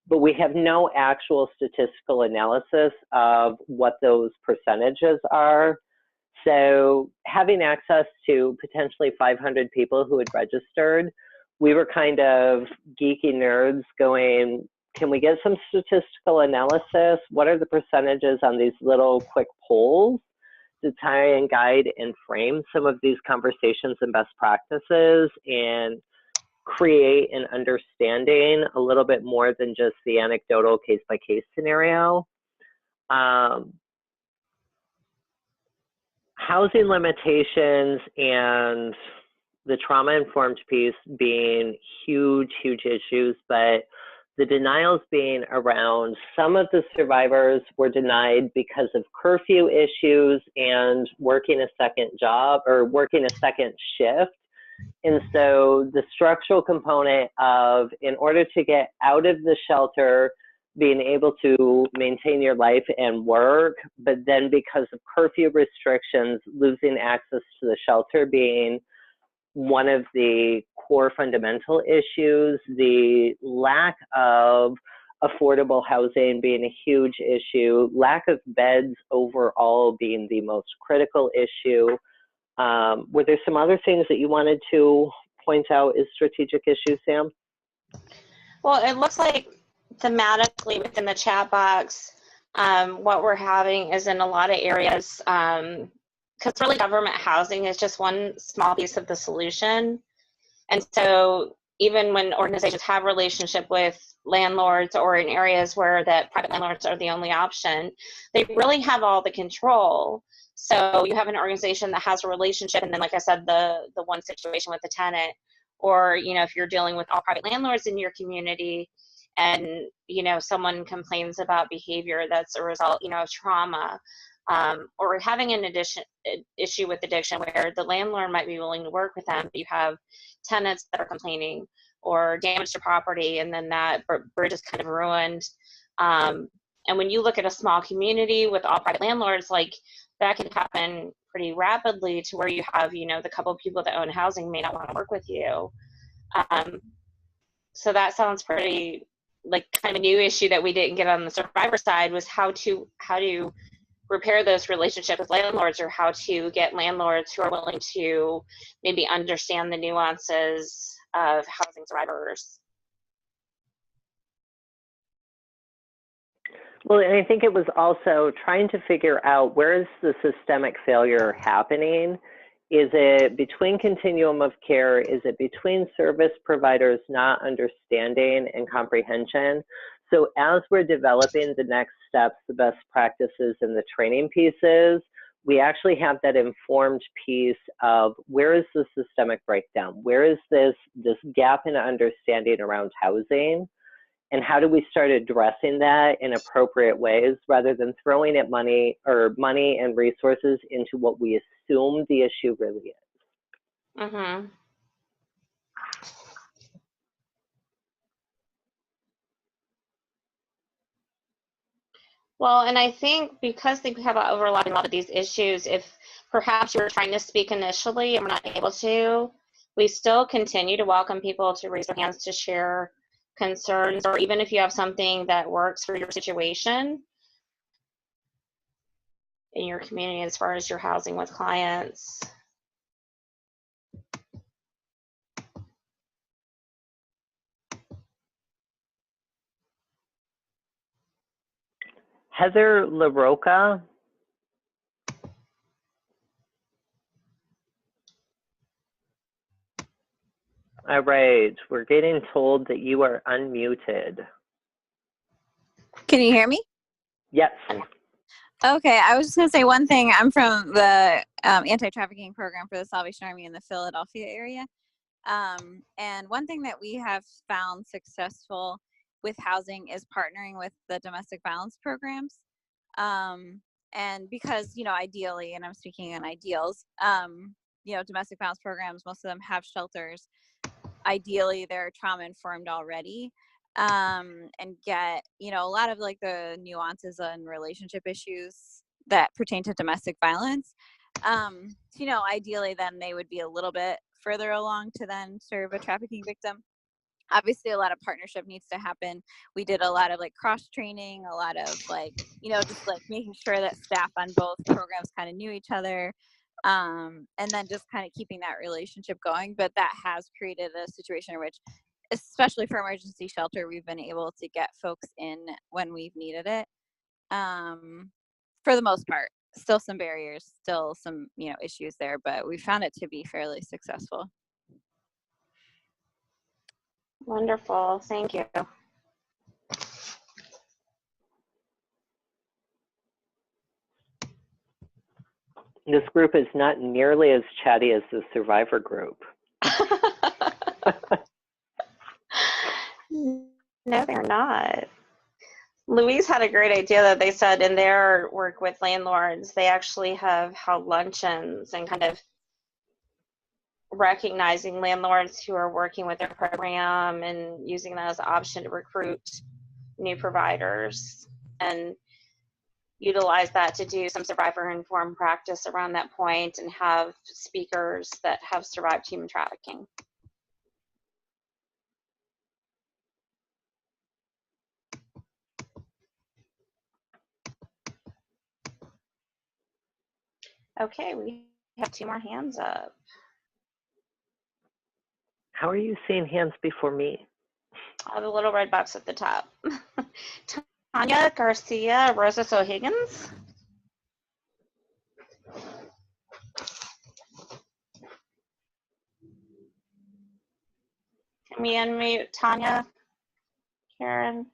but we have no actual statistical analysis of what those percentages are. So having access to potentially 500 people who had registered, we were kind of geeky nerds going, can we get some statistical analysis? What are the percentages on these little quick polls to try and guide and frame some of these conversations and best practices and create an understanding a little bit more than just the anecdotal case-by-case scenario. Housing limitations and the trauma-informed piece being huge, huge issues, but the denials being around some of the survivors were denied because of curfew issues and working a second job or working a second shift. And so the structural component of, in order to get out of the shelter, being able to maintain your life and work, but then because of curfew restrictions, losing access to the shelter being one of the core fundamental issues, the lack of affordable housing being a huge issue, lack of beds overall being the most critical issue. Were there some other things that you wanted to point out as strategic issues, Sam? Well, it looks like thematically within the chat box, what we're having is in a lot of areas, because really government housing is just one small piece of the solution. And so even when organizations have relationship with landlords, or in areas where that private landlords are the only option, they really have all the control. So you have an organization that has a relationship, and then, like I said, the one situation with the tenant, or, you know, if you're dealing with all private landlords in your community, and, you know, someone complains about behavior that's a result, you know, of trauma, or having an issue with addiction where the landlord might be willing to work with them, but you have tenants that are complaining, or damage to property, and then that bridge is kind of ruined. And when you look at a small community with all private landlords, like, that can happen pretty rapidly to where you have, the couple of people that own housing may not want to work with you. So that sounds pretty like kind of a new issue that we didn't get on the survivor side, was how to repair those relationships with landlords, or how to get landlords who are willing to maybe understand the nuances of housing survivors. Well, and I think it was also trying to figure out, where is the systemic failure happening? Is it between continuum of care? Is it between service providers not understanding and comprehension? So as we're developing the next steps, the best practices and the training pieces, we actually have that informed piece of, where is the systemic breakdown? Where is this gap in understanding around housing? And how do we start addressing that in appropriate ways, rather than throwing at money and resources into what we assume the issue really is? Mm-hmm. Well, and I think because they have overlapping a lot of these issues, if perhaps you were trying to speak initially and we're not able to, we still continue to welcome people to raise their hands to share concerns, or even if you have something that works for your situation in your community as far as your housing with clients. Heather LaRocca. All right, we're getting told that you are unmuted. Can you hear me? Yes. Okay, I was just going to say one thing. I'm from the anti-trafficking program for the Salvation Army in the Philadelphia area. And one thing that we have found successful with housing is partnering with the domestic violence programs. And because, ideally, and I'm speaking in ideals, domestic violence programs, most of them have shelters. Ideally, they're trauma informed already, and get, a lot of like the nuances and relationship issues that pertain to domestic violence. Ideally then they would be a little bit further along to then serve a trafficking victim. Obviously a lot of partnership needs to happen. We did a lot of like cross training, a lot of like, just like making sure that staff on both programs kind of knew each other. And then just kind of keeping that relationship going. But that has created a situation in which, especially for emergency shelter, we've been able to get folks in when we've needed it. For the most part, still some barriers, still some, issues there, but we found it to be fairly successful. Wonderful, thank you. This group is not nearly as chatty as the survivor group. No, they're not. Louise had a great idea that they said in their work with landlords, they actually have held luncheons and kind of recognizing landlords who are working with their program and using that as an option to recruit new providers, and utilize that to do some survivor informed practice around that point, and have speakers that have survived human trafficking. Okay, we have 2 more hands up. How are you seeing hands before me? The little red box at the top. Tanya Garcia Rosas O'Higgins. Can we unmute Tanya? Karen?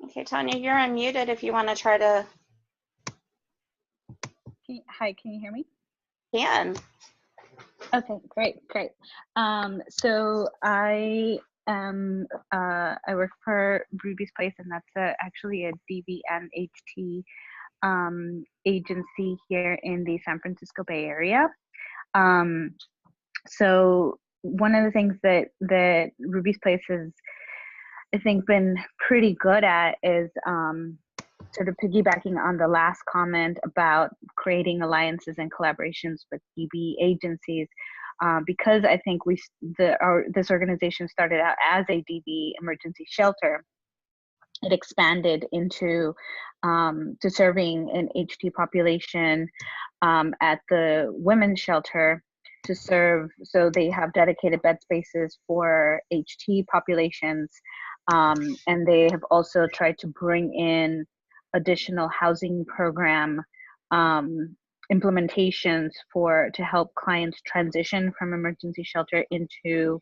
Okay, Tanya, you're unmuted if you want to try to. Hi, can you hear me? Can. Okay, great. So I I work for Ruby's Place, and that's actually a DV and HT agency here in the San Francisco Bay Area. So one of the things that Ruby's Place has, I think, been pretty good at is sort of piggybacking on the last comment about creating alliances and collaborations with DV agencies. Because I think this organization started out as a DV emergency shelter, it expanded into to serving an HT population at the women's shelter to serve. So they have dedicated bed spaces for HT populations, and they have also tried to bring in additional housing program implementations to help clients transition from emergency shelter into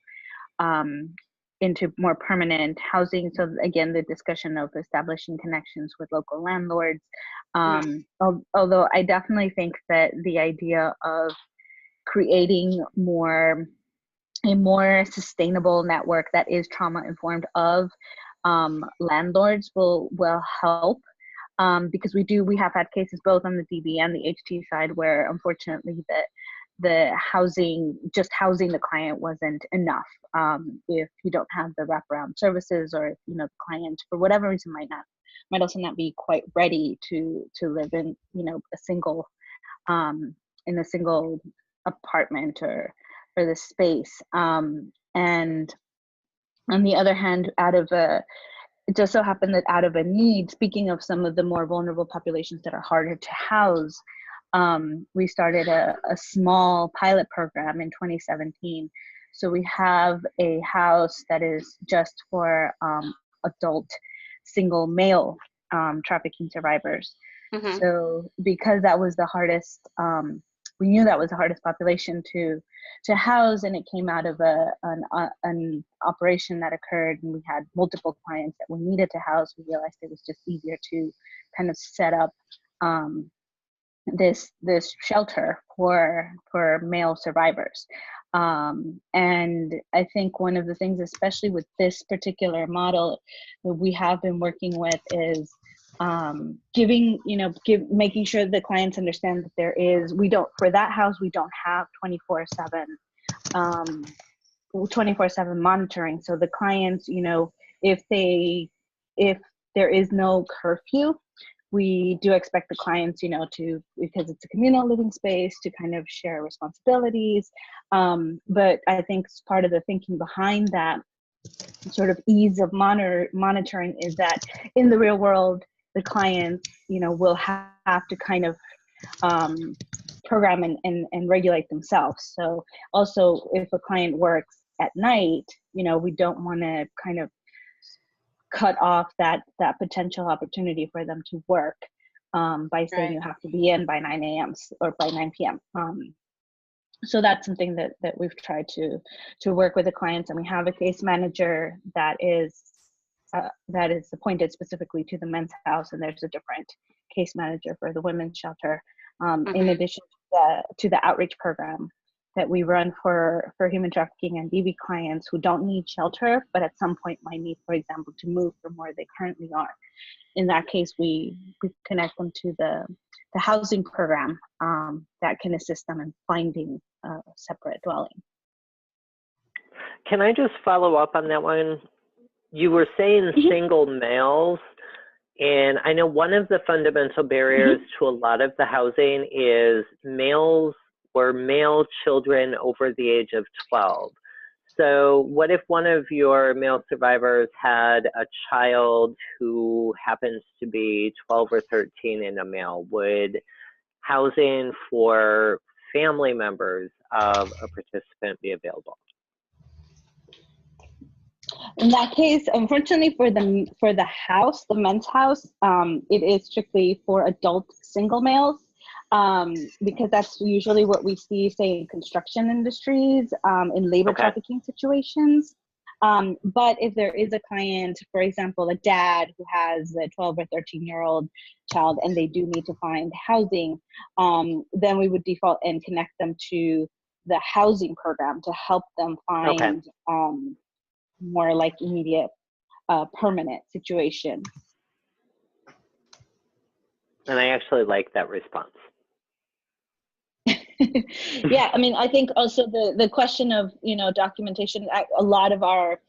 more permanent housing. So again, the discussion of establishing connections with local landlords. Although I definitely think that the idea of creating a more sustainable network that is trauma informed of landlords will help. Because we have had cases both on the DV and the HT side where unfortunately the housing the client wasn't enough. If you don't have the wraparound services, or if the client for whatever reason might also not be quite ready to live in a single apartment or the space. And on the other hand, it just so happened that out of a need, speaking of some of the more vulnerable populations that are harder to house, we started a small pilot program in 2017. So we have a house that is just for adult single male trafficking survivors. Mm-hmm. So because that was the hardest, we knew that was the hardest population to house, and it came out of an operation that occurred, and we had multiple clients that we needed to house. We realized it was just easier to kind of set up this shelter for male survivors. And I think one of the things, especially with this particular model that we have been working with, is making sure the clients understand that for that house, we don't have 24/7 monitoring. So the clients, if there is no curfew, we do expect the clients, because it's a communal living space, to kind of share responsibilities. But I think part of the thinking behind that sort of ease of monitoring is that in the real world, the clients, will have to kind of program and regulate themselves. So also, if a client works at night, we don't want to kind of cut off that potential opportunity for them to work by saying you have to be in by 9 a.m. or by 9 p.m. So that's something that we've tried to work with the clients, and we have a case manager that is appointed specifically to the men's house, and there's a different case manager for the women's shelter. In addition to the outreach program that we run for human trafficking and DV clients who don't need shelter, but at some point might need, for example, to move from where they currently are. In that case, we connect them to the housing program that can assist them in finding a separate dwelling. Can I just follow up on that one? You were saying single males, and I know one of the fundamental barriers to a lot of the housing is males or male children over the age of 12. So what if one of your male survivors had a child who happens to be 12 or 13 and a male? Would housing for family members of a participant be available? In that case, unfortunately for the house, the men's house, it is strictly for adult single males, because that's usually what we see, say, in construction industries, in labor trafficking situations. But if there is a client, for example, a dad who has a 12 or 13-year-old child and they do need to find housing, then we would default and connect them to the housing program to help them find more like immediate, permanent situation. And I actually like that response. Yeah, I mean, I think also the question of, you know, documentation, a lot of our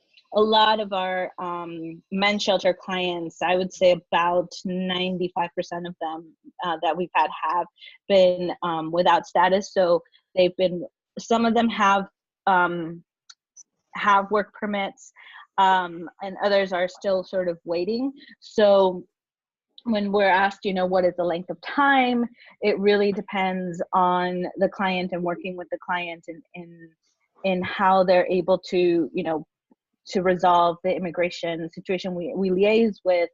men's shelter clients, I would say about 95% of them that we've had have been without status. So they've been, some of them have work permits, and others are still sort of waiting. So when we're asked, you know, what is the length of time, it really depends on the client and working with the client in how they're able to, you know, to resolve the immigration situation. We liaise with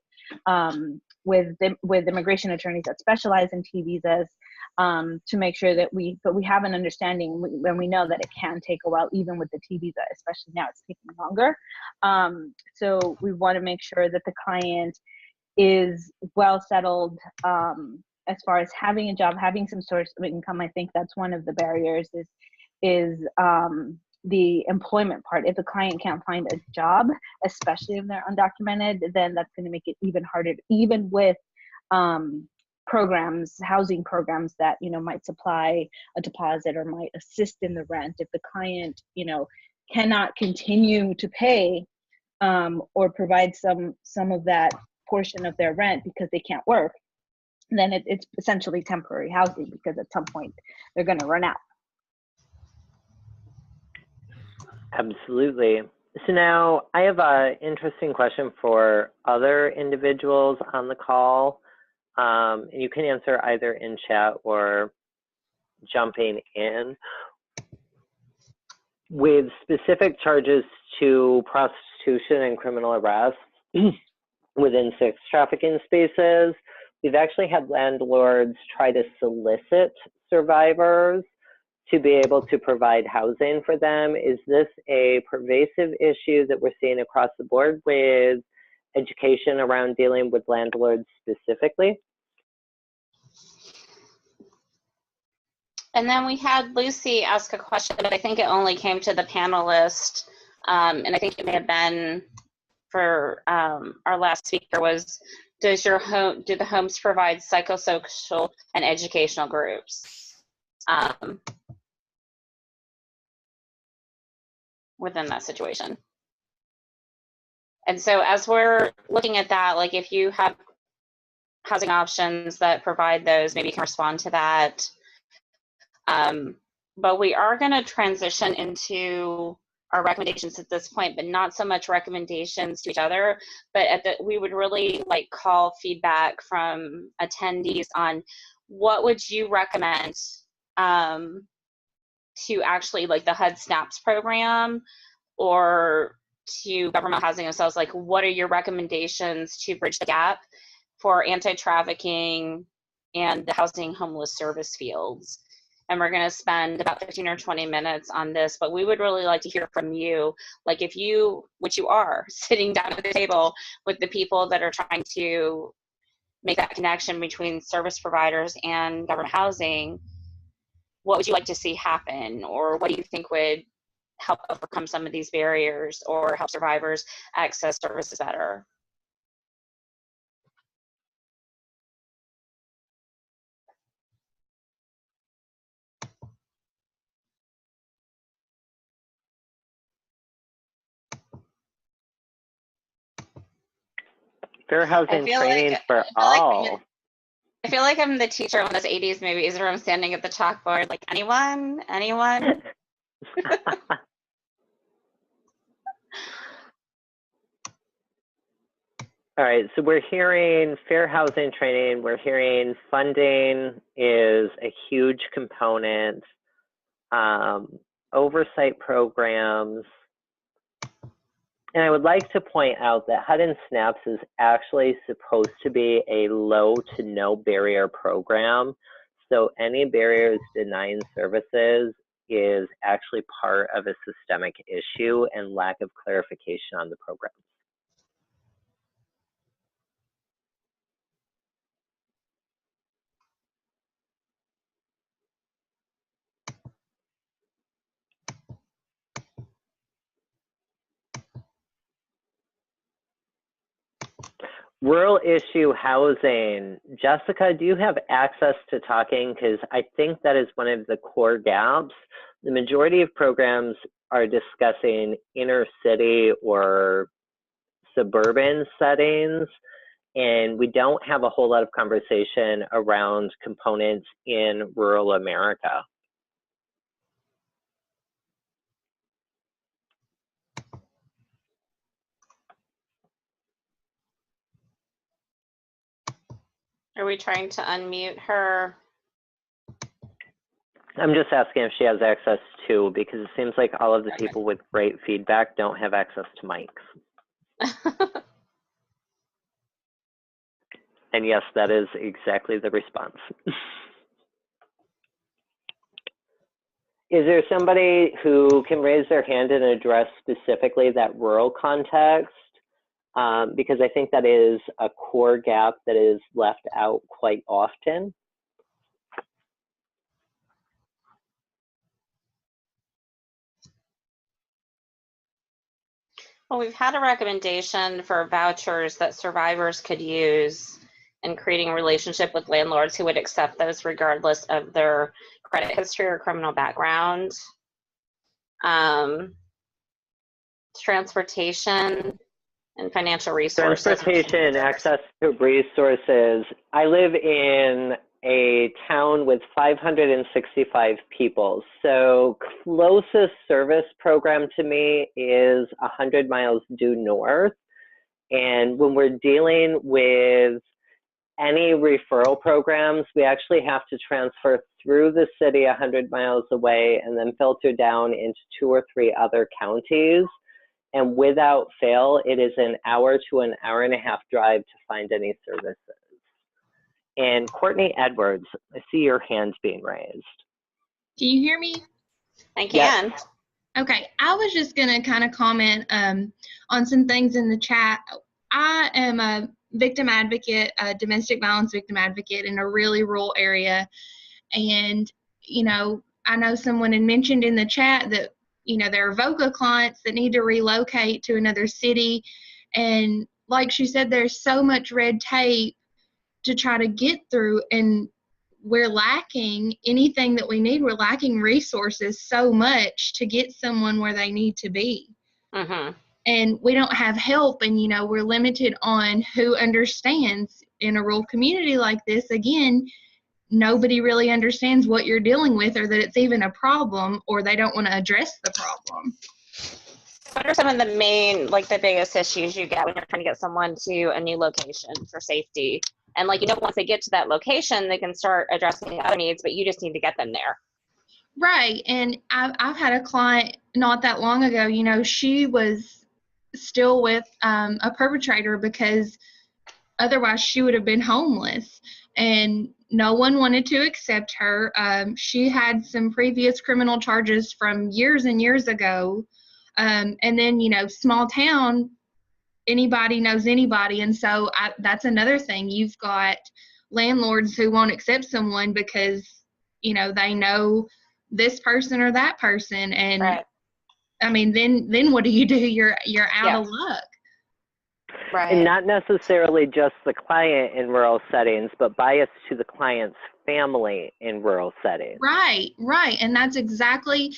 immigration attorneys that specialize in T visas to make sure that we have an understanding when we know that it can take a while, even with the T visa, especially now it's taking longer. So we want to make sure that the client is well settled as far as having a job, having some source of income. I think that's one of the barriers is the employment part. If the client can't find a job, especially if they're undocumented, then that's going to make it even harder, even with programs, housing programs that, you know, might supply a deposit or might assist in the rent. If the client, you know, cannot continue to pay or provide some of that portion of their rent because they can't work, then it's essentially temporary housing, because at some point they're going to run out. Absolutely. So now I have an interesting question for other individuals on the call. You can answer either in chat or jumping in. With specific charges to prostitution and criminal arrest within sex trafficking spaces, we've actually had landlords try to solicit survivors to be able to provide housing for them. Is this a pervasive issue that we're seeing across the board with education around dealing with landlords specifically? And then we had Lucy ask a question, but I think it only came to the panelist. And I think it may have been for our last speaker was, do the homes provide psychosocial and educational groups within that situation? And so as we're looking at that, like if you have housing options that provide those, maybe you can respond to that. But we are going to transition into our recommendations at this point, but not so much recommendations to each other, but we would really like call feedback from attendees on what would you recommend to actually, like the HUD SNAPS program or to government housing themselves, like what are your recommendations to bridge the gap for anti-trafficking and the housing homeless service fields? And we're going to spend about 15 or 20 minutes on this, but we would really like to hear from you. Like if you, which you are, sitting down at the table with the people that are trying to make that connection between service providers and government housing, what would you like to see happen? Or what do you think would help overcome some of these barriers or help survivors access services better? Fair housing training for all. I feel like I'm the teacher in one of those 80s movies where I'm standing at the chalkboard, like, anyone? Anyone? All right, so we're hearing fair housing training, we're hearing funding is a huge component, oversight programs, and I would like to point out that HUD and SNAPS is actually supposed to be a low to no barrier program, so any barriers denying services is actually part of a systemic issue and lack of clarification on the program. Rural issue housing. Jessica, do you have access to talking? Because I think that is one of the core gaps. The majority of programs are discussing inner city or suburban settings, and we don't have a whole lot of conversation around components in rural America. Are we trying to unmute her? I'm just asking if she has access to, because it seems like all of the people with great feedback don't have access to mics. And yes, that is exactly the response. Is there somebody who can raise their hand and address specifically that rural context? Because I think that is a core gap that is left out quite often. Well, we've had a recommendation for vouchers that survivors could use in creating a relationship with landlords who would accept those regardless of their credit history or criminal background. Transportation and financial resources. Transportation, access to resources. I live in a town with 565 people. So closest service program to me is 100 miles due north. And when we're dealing with any referral programs, we actually have to transfer through the city 100 miles away and then filter down into 2 or 3 other counties. And without fail, it is an hour to an hour and a half drive to find any services. And Courtney Edwards, I see your hands being raised. Can you hear me? I can. Yes. Okay, I was just gonna kind of comment on some things in the chat. I am a victim advocate, a domestic violence victim advocate in a really rural area. And, you know, I know someone had mentioned in the chat that, you know, there are VOCA clients that need to relocate to another city. And like she said, there's so much red tape to try to get through, and we're lacking anything that we need. We're lacking resources so much to get someone where they need to be. And we don't have help, and, you know, we're limited on who understands. In a rural community like this, again, nobody really understands what you're dealing with, or that it's even a problem, or they don't want to address the problem. What are some of the main, like the biggest issues you get when you're trying to get someone to a new location for safety? And like, you know, once they get to that location, they can start addressing other needs, but you just need to get them there. Right. And I've had a client not that long ago, you know, she was still with a perpetrator because otherwise she would have been homeless, and no one wanted to accept her. She had some previous criminal charges from years and years ago. And then, you know, small town, anybody knows anybody. And so that's another thing. You've got landlords who won't accept someone because, you know, they know this person or that person. And right. I mean, then what do? You're out of luck. Right. And not necessarily just the client in rural settings, but bias to the client's family in rural settings. Right, right. And that's exactly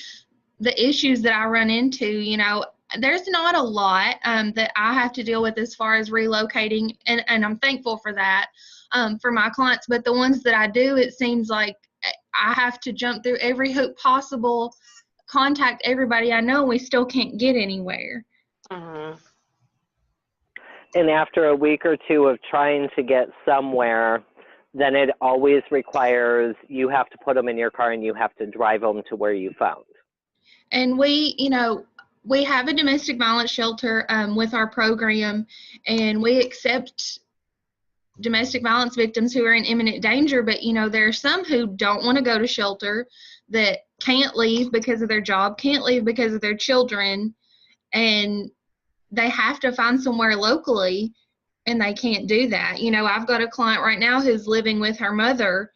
the issues that I run into. You know, there's not a lot that I have to deal with as far as relocating, and I'm thankful for that for my clients. But the ones that I do, it seems like I have to jump through every hoop possible, contact everybody I know, and we still can't get anywhere. And after a week or two of trying to get somewhere, then it always requires you have to put them in your car and you have to drive them to where you found. And we, you know, we have a domestic violence shelter with our program, and we accept domestic violence victims who are in imminent danger. But, you know, there are some who don't want to go to shelter, that can't leave because of their job, can't leave because of their children, and they have to find somewhere locally, and they can't do that. You know, I've got a client right now who's living with her mother,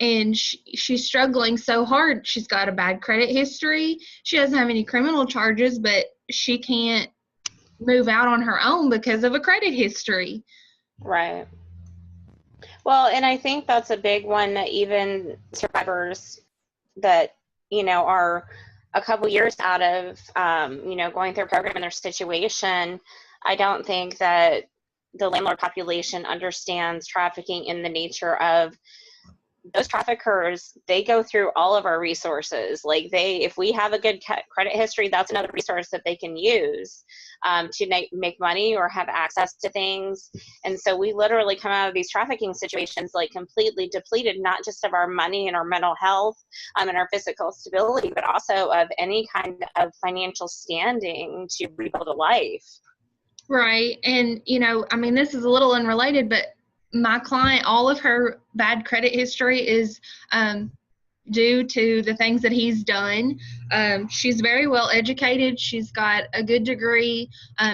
and she's struggling so hard. She's got a bad credit history. She doesn't have any criminal charges, but she can't move out on her own because of a credit history. Right. Well, and I think that's a big one that even survivors that, are a couple years out of, going through a program in their situation, I don't think that the landlord population understands trafficking in the nature of those traffickers. They go through all of our resources. Like if we have a good credit history, that's another resource that they can use to make money or have access to things. And so we literally come out of these trafficking situations like completely depleted, not just of our money and our mental health and our physical stability, but also of any kind of financial standing to rebuild a life. Right. And, this is a little unrelated, but my client, all of her bad credit history is due to the things that he's done. She's very well educated. She's got a good degree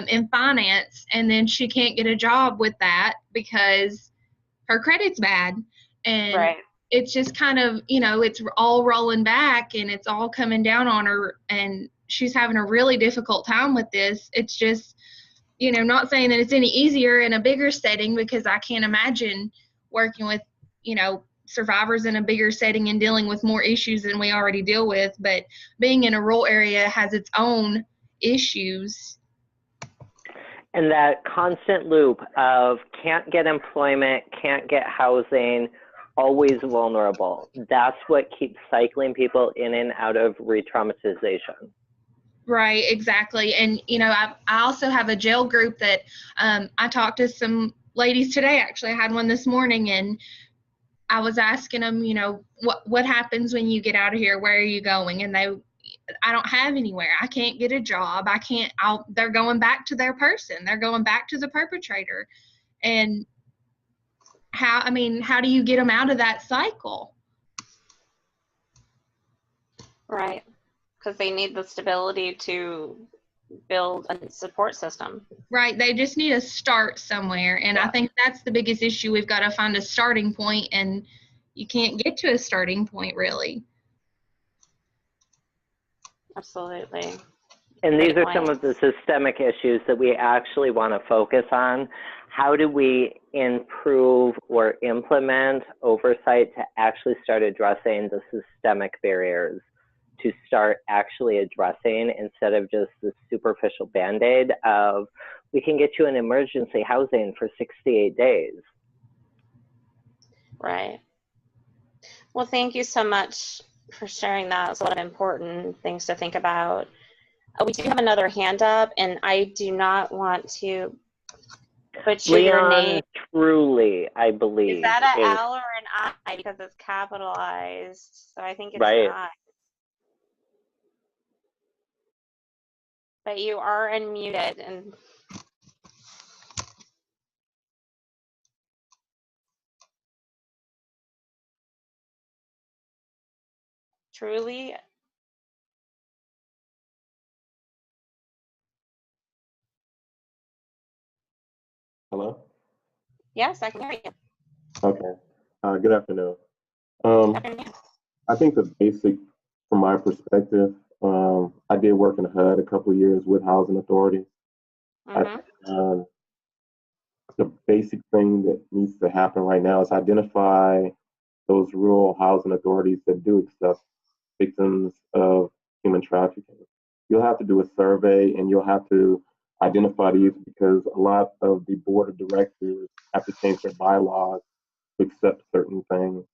in finance, and then she can't get a job with that because her credit's bad. And right. It's just kind of, it's all rolling back and it's all coming down on her, and she's having a really difficult time with this. It's just, not saying that it's any easier in a bigger setting, because I can't imagine working with, survivors in a bigger setting and dealing with more issues than we already deal with. But being in a rural area has its own issues. And that constant loop of can't get employment, can't get housing, always vulnerable. That's what keeps cycling people in and out of re-traumatization. Right, exactly. And, I also have a jail group that I talked to some ladies today. Actually, I had one this morning, and I was asking them, what happens when you get out of here? Where are you going? And I don't have anywhere. I can't get a job. They're going back to their person. They're going back to the perpetrator. And how do you get them out of that cycle? Right. Because they need the stability to build a support system. Right. They just need to start somewhere. And I think that's the biggest issue. We've got to find a starting point, and you can't get to a starting point, really. Absolutely. And these are some of the systemic issues that we actually want to focus on. How do we improve or implement oversight to actually start addressing the systemic barriers, to start actually addressing, instead of just the superficial Band-Aid of, we can get you an emergency housing for 68 days. Right. Well, thank you so much for sharing that. It's a lot of important things to think about. We do have another hand up, and I do not want to butcher your name. Truly, I believe. Is that an L or an I? Because it's capitalized, so I think it's right. an I. But you are unmuted, and truly. Hello? Yes, I can hear you. Okay. Good afternoon. Good afternoon. I think the basic, from my perspective, I did work in HUD a couple of years with housing authorities. Mm-hmm. The basic thing that needs to happen right now is identify those rural housing authorities that do accept victims of human trafficking. You'll have to do a survey, and you'll have to identify these, because a lot of the board of directors have to change their bylaws to accept certain things,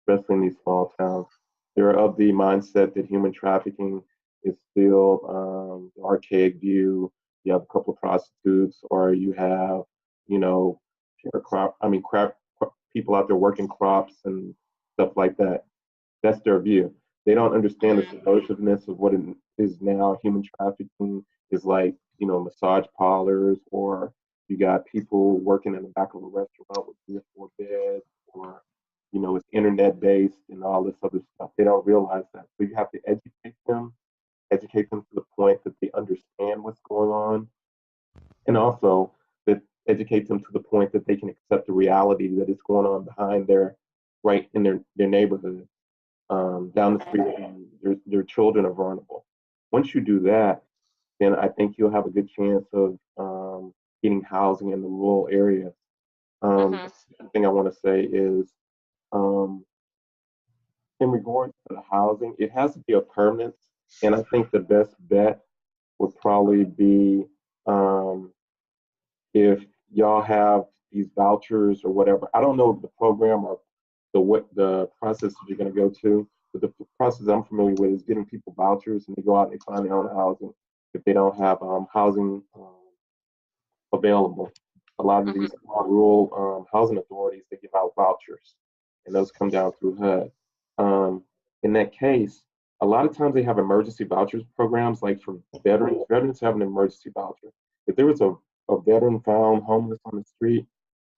especially in these small towns. They're of the mindset that human trafficking is still the archaic view. You have a couple of prostitutes, or you have, people out there working crops and stuff like that. That's their view. They don't understand the subversiveness of what it is now. Human trafficking is like, massage parlors, or you got people working in the back of a restaurant with 3 or 4 beds, or, it's internet based and all this other stuff. They don't realize that. So you have to educate them to the point that they understand what's going on, and also that educate them to the point that they can accept the reality that is going on behind right in their neighborhood. Down the street, their children are vulnerable. Once you do that, then I think you'll have a good chance of getting housing in the rural areas. Mhm. The thing I want to say is, um, in regards to the housing, it has to be a permanent, and I think the best bet would probably be um, if y'all have these vouchers or whatever. I don't know the program or the process that you're going to go to, but the process I'm familiar with is getting people vouchers and they go out and they find their own housing if they don't have housing available. A lot of Mhm. these rural housing authorities, they give out vouchers, and those come down through HUD. Um, in that case, a lot of times they have emergency vouchers programs, like for veterans. Veterans have an emergency voucher. If there was a veteran found homeless on the street,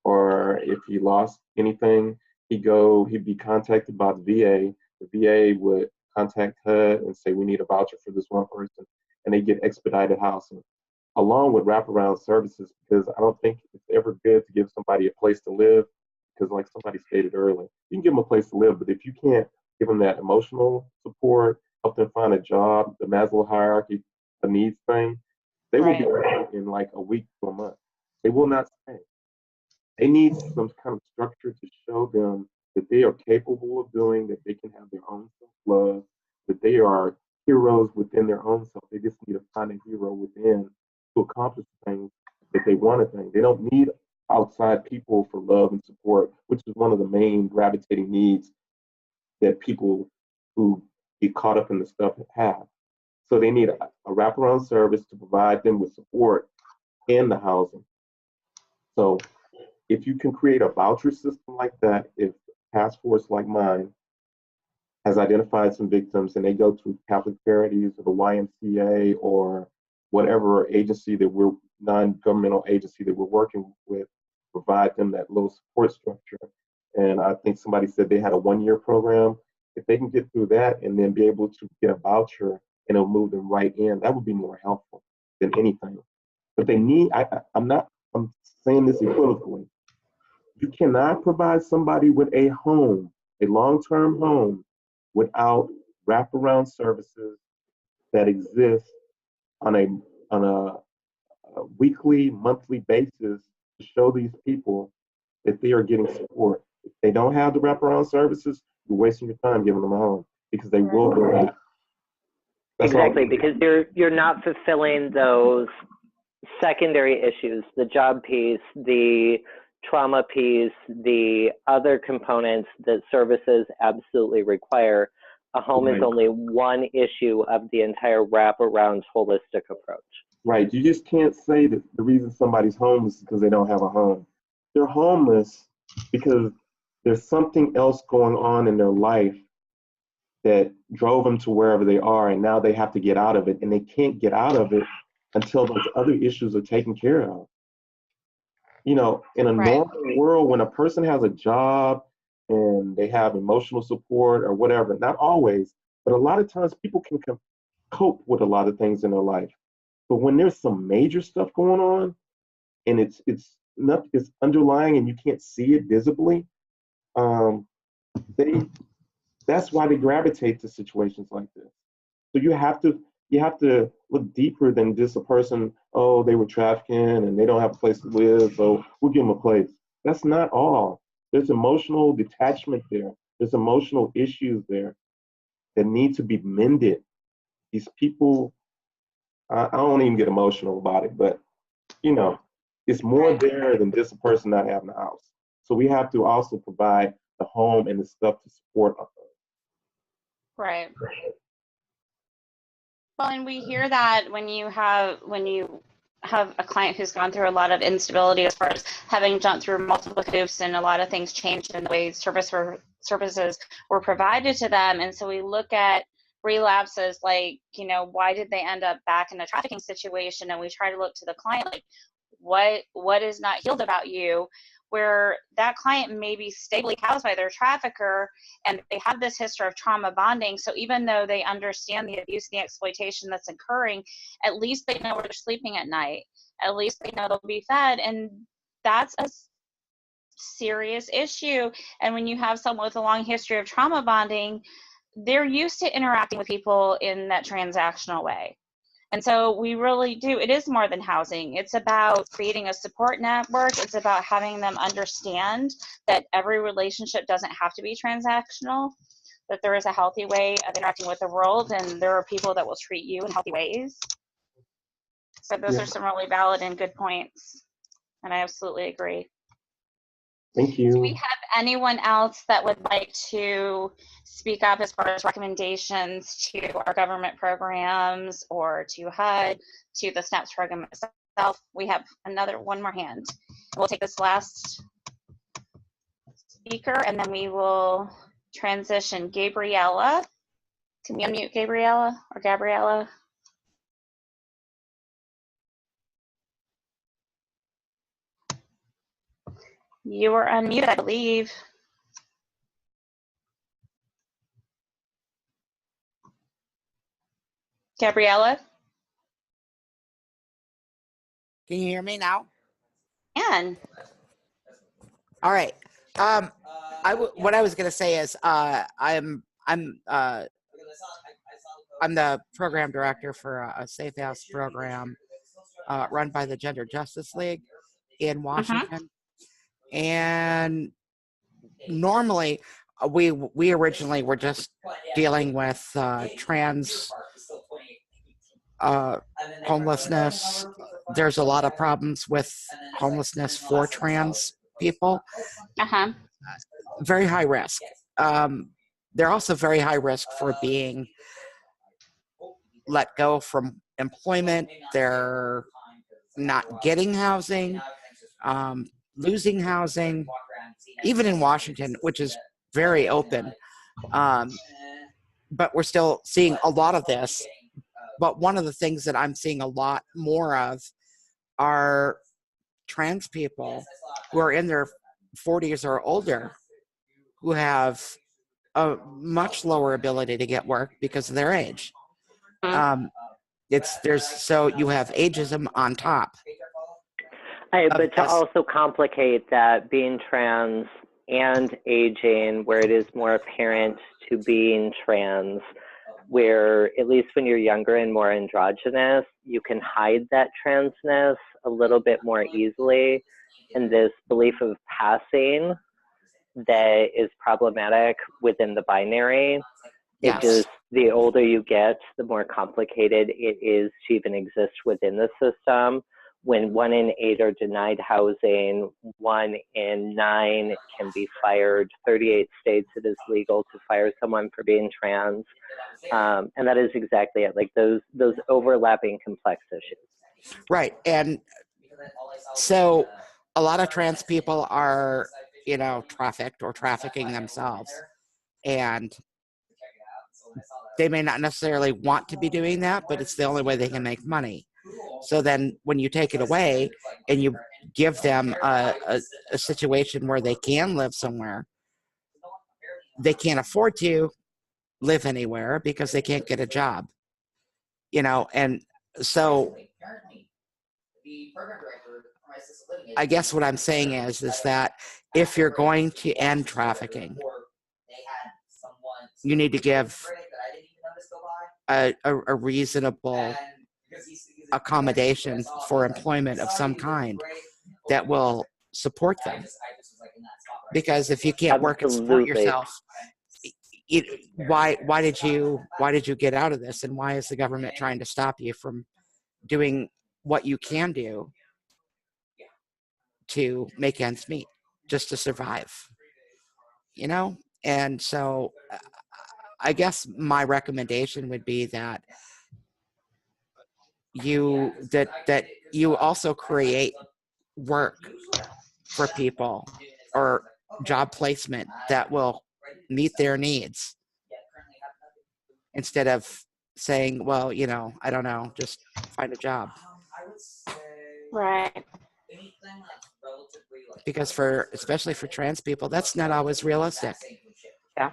or if he lost anything, he'd be contacted by the VA. The VA would contact HUD and say, we need a voucher for this one person, and they get expedited housing along with wraparound services, because I don't think it's ever good to give somebody a place to live, because like somebody stated earlier, you can give them a place to live, but if you can't give them that emotional support, help them find a job, the Maslow hierarchy, the needs thing, they will be Right. in like a week to a month. They will not stay. They need some kind of structure to show them that they are capable of doing, that they can have their own self-love, that they are heroes within their own self. They just need to find a hero within to accomplish things that they want to think. They don't need outside people for love and support, which is one of the main gravitating needs that people who get caught up in the stuff have. So they need a wraparound service to provide them with support and the housing. So if you can create a voucher system like that, if a task force like mine has identified some victims and they go to Catholic Charities or the YMCA or whatever agency that we're non-governmental agency that we're working with, provide them that little support structure. And I think somebody said they had a 1-year program. If they can get through that and then be able to get a voucher and it'll move them right in, that would be more helpful than anything. But they need, I'm saying this equivocally. You cannot provide somebody with a home, a long-term home, without wraparound services that exist on a weekly, monthly basis to show these people that they are getting support. If they don't have the wraparound services, you're wasting your time giving them a home because they will go back. That's Exactly, all. because you're not fulfilling those secondary issues, the job piece, the trauma piece, the other components that services absolutely require. A home is only one issue of the entire wraparound holistic approach. Right. You just can't say that the reason somebody's homeless is because they don't have a home. They're homeless because there's something else going on in their life that drove them to wherever they are, and now they have to get out of it, and they can't get out of it until those other issues are taken care of. You know, in a normal world, when a person has a job and they have emotional support or whatever, not always, but a lot of times people can cope with a lot of things in their life. But when there's some major stuff going on and it's underlying and you can't see it visibly, they that's why they gravitate to situations like this. So you have to look deeper than just a person, oh, they were trafficking and they don't have a place to live, so we'll give them a place. That's not all. There's emotional detachment there. There's emotional issues there that need to be mended. These people, I don't even get emotional about it, but you know, it's more there than just a person not having a house. So we have to also provide the home and the stuff to support them. Right. Well, and we hear that when you have a client who's gone through a lot of instability as far as having jumped through multiple hoops and a lot of things changed in the way services were provided to them. And so we look at relapses like, why did they end up back in a trafficking situation? And we try to look to the client like, what is not healed about you, where that client may be stably housed by their trafficker and they have this history of trauma bonding. So even though they understand the abuse and the exploitation that's occurring, at least they know where they're sleeping at night. At least they know they'll be fed. And that's a serious issue. And when you have someone with a long history of trauma bonding, they're used to interacting with people in that transactional way. And so we really do, it is more than housing. It's about creating a support network. It's about having them understand that every relationship doesn't have to be transactional, that there is a healthy way of interacting with the world, and there are people that will treat you in healthy ways. So those are some really valid and good points, and I absolutely agree. Thank you. Do we have anyone else that would like to speak up as far as recommendations to our government programs or to HUD, to the SNAPS program itself? We have one more hand. We'll take this last speaker and then we will transition. Gabriella, can you unmute Gabriella or Gabriella? You are unmuted, I believe. Gabriella? Can you hear me now? Can. All right. What I was going to say is I'm the program director for a Safe House program run by the Gender Justice League in Washington. And normally we originally were just dealing with trans homelessness. There's a lot of problems with homelessness for trans people. Very high risk. They're also very high risk for being let go from employment. They're not getting housing, losing housing, even in Washington, which is very open. But we're still seeing a lot of this. But one of the things that I'm seeing a lot more of are trans people who are in their 40s or older who have a much lower ability to get work because of their age. So you have ageism on top. But to also complicate that, being trans and aging, where it is more apparent to being trans, where at least when you're younger and more androgynous, you can hide that transness a little bit more easily. And this belief of passing that is problematic within the binary. It just, the older you get, the more complicated it is to even exist within the system. When 1 in 8 are denied housing, 1 in 9 can be fired. 38 states it is legal to fire someone for being trans. And that is exactly it, like those overlapping complex issues. Right, and so a lot of trans people are, trafficked or trafficking themselves. And they may not necessarily want to be doing that, but it's the only way they can make money. So then when you take it away and you give them a situation where they can live somewhere, they can't afford to live anywhere because they can't get a job. And so I guess what I'm saying is that if you're going to end trafficking, you need to give a reasonable accommodation for employment of some kind that will support them. Because if you can't work and support yourself, why did you get out of this, and why is the government trying to stop you from doing what you can do to make ends meet, just to survive? And so I guess my recommendation would be that you also create work for people or job placement that will meet their needs, instead of saying, well, I don't know, just find a job. Right. Because especially for trans people, that's not always realistic. Yeah.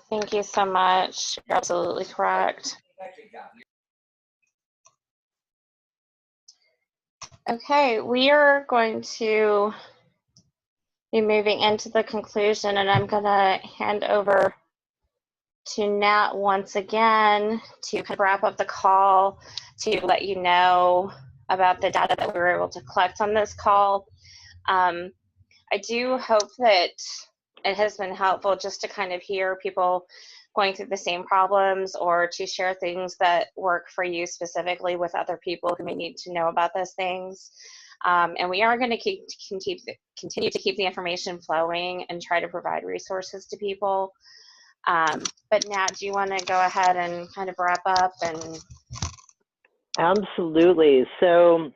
Thank you so much. You're absolutely correct. Okay, we are going to be moving into the conclusion, and I'm going to hand over to Nat once again to kind of wrap up the call, to let you know about the data that we were able to collect on this call. I do hope that it has been helpful just to kind of hear people going through the same problems, or to share things that work for you specifically with other people who may need to know about those things. And we are going to continue to keep the information flowing and try to provide resources to people. But Nat, do you want to go ahead and kind of wrap up? And Absolutely. So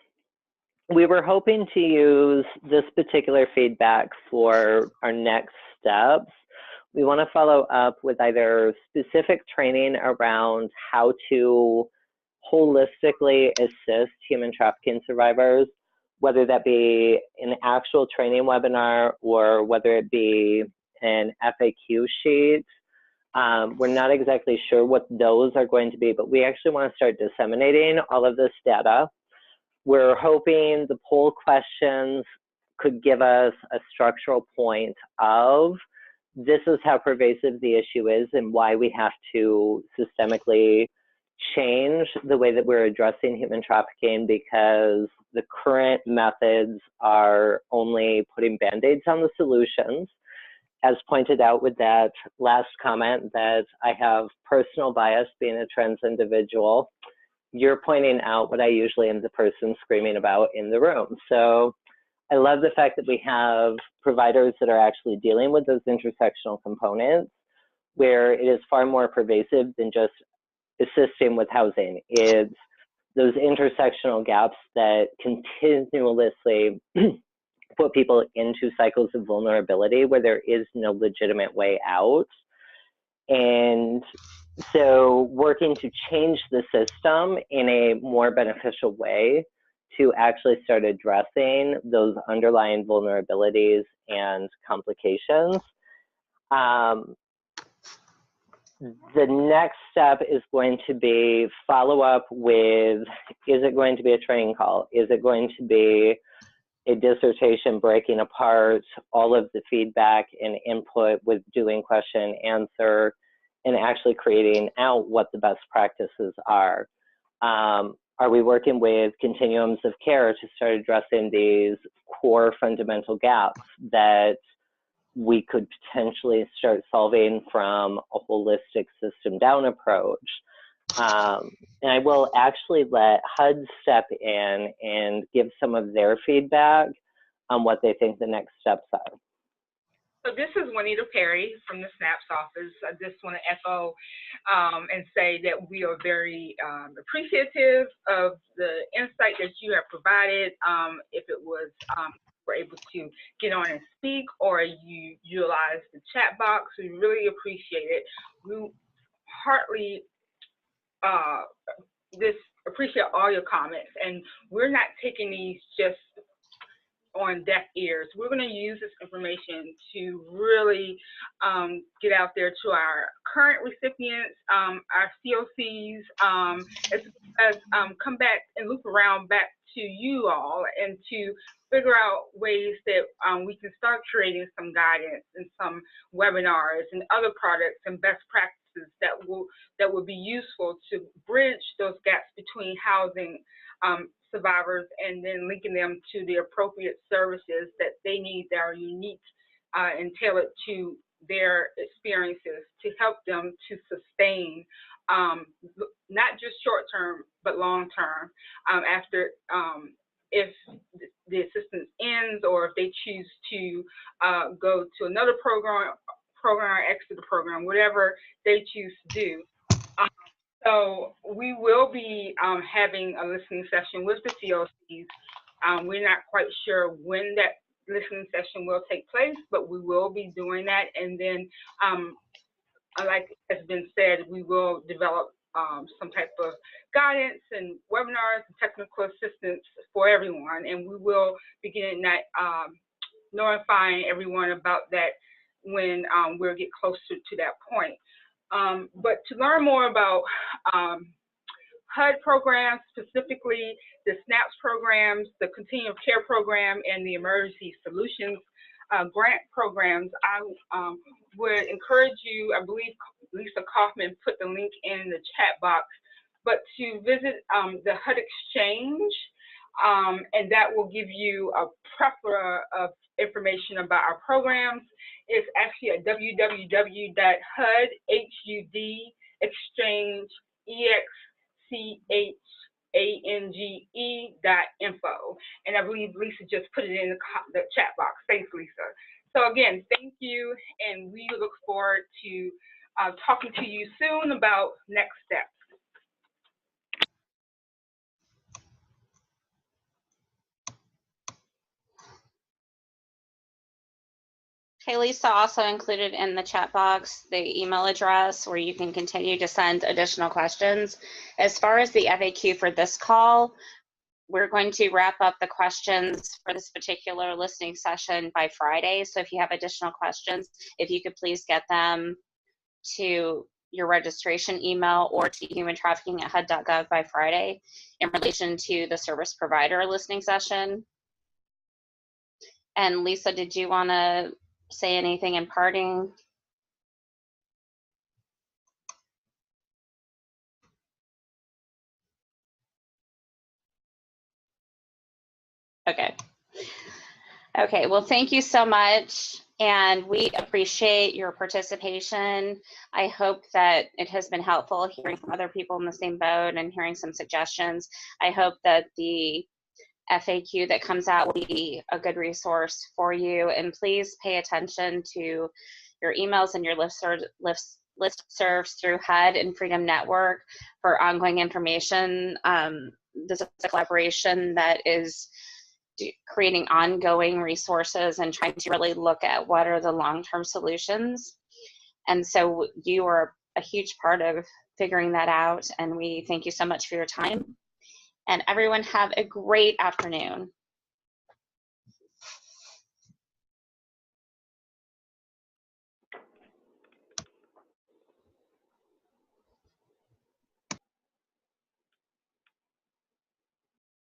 we were hoping to use this particular feedback for our next steps. We want to follow up with either specific training around how to holistically assist human trafficking survivors, whether that be an actual training webinar or whether it be an FAQ sheet. We're not exactly sure what those are going to be, but we actually want to start disseminating all of this data. We're hoping the poll questions could give us a structural point of this is how pervasive the issue is and why we have to systemically change the way that we're addressing human trafficking, because the current methods are only putting band-aids on the solutions. As pointed out with that last comment, that I have personal bias being a trans individual, you're pointing out what I usually am the person screaming about in the room. So I love the fact that we have providers that are actually dealing with those intersectional components, where it is far more pervasive than just assisting with housing. It's those intersectional gaps that continuously put people into cycles of vulnerability where there is no legitimate way out. And so working to change the system in a more beneficial way to actually start addressing those underlying vulnerabilities and complications. The next step is going to be follow up with, is it going to be a training call? Is it going to be a dissertation breaking apart all of the feedback and input with doing question and answer and actually creating out what the best practices are? Are we working with continuums of care to start addressing these core fundamental gaps that we could potentially start solving from a holistic system down approach? And I will actually let HUD step in and give some of their feedback on what they think the next steps are. So this is Juanita Perry from the SNAP's office. I just want to echo and say that we are very appreciative of the insight that you have provided. If it was were able to get on and speak, or you utilize the chat box, we really appreciate it. We heartily appreciate all your comments, and we're not taking these just on deaf ears. We're going to use this information to really get out there to our current recipients, our COCs, as come back and loop around back to you all, and to figure out ways that we can start creating some guidance and some webinars and other products and best practices that will be useful to bridge those gaps between housing survivors and then linking them to the appropriate services that they need that are unique and tailored to their experiences to help them to sustain not just short term but long term after if the assistance ends, or if they choose to go to another program or exit the program, whatever they choose to do. So we will be having a listening session with the COCs. We're not quite sure when that listening session will take place, but we will be doing that. And then, like has been said, we will develop some type of guidance and webinars and technical assistance for everyone. And we will begin that notifying everyone about that when we'll get closer to that point. But to learn more about HUD programs, specifically the SNAPS programs, the Continuum of Care program, and the Emergency Solutions grant programs, I would encourage you, I believe Lisa Kaufman put the link in the chat box, but to visit the HUD Exchange, and that will give you a plethora of information about our programs. It's actually at www.hud.exchange.info. And I believe Lisa just put it in the chat box. Thanks, Lisa. So again, thank you, and we look forward to talking to you soon about next steps. Okay, Lisa also included in the chat box the email address where you can continue to send additional questions. As far as the FAQ for this call, we're going to wrap up the questions for this particular listening session by Friday. So if you have additional questions, if you could please get them to your registration email or to humantrafficking@hud.gov by Friday in relation to the service provider listening session. And Lisa, did you want to say anything in parting? Okay. Okay, well, thank you so much. And we appreciate your participation. I hope that it has been helpful hearing from other people in the same boat and hearing some suggestions. I hope that the FAQ that comes out will be a good resource for you. And please pay attention to your emails and your listservs through HUD and Freedom Network for ongoing information. This is a collaboration that is creating ongoing resources and trying to really look at what are the long-term solutions. And so you are a huge part of figuring that out. And we thank you so much for your time. And everyone have a great afternoon.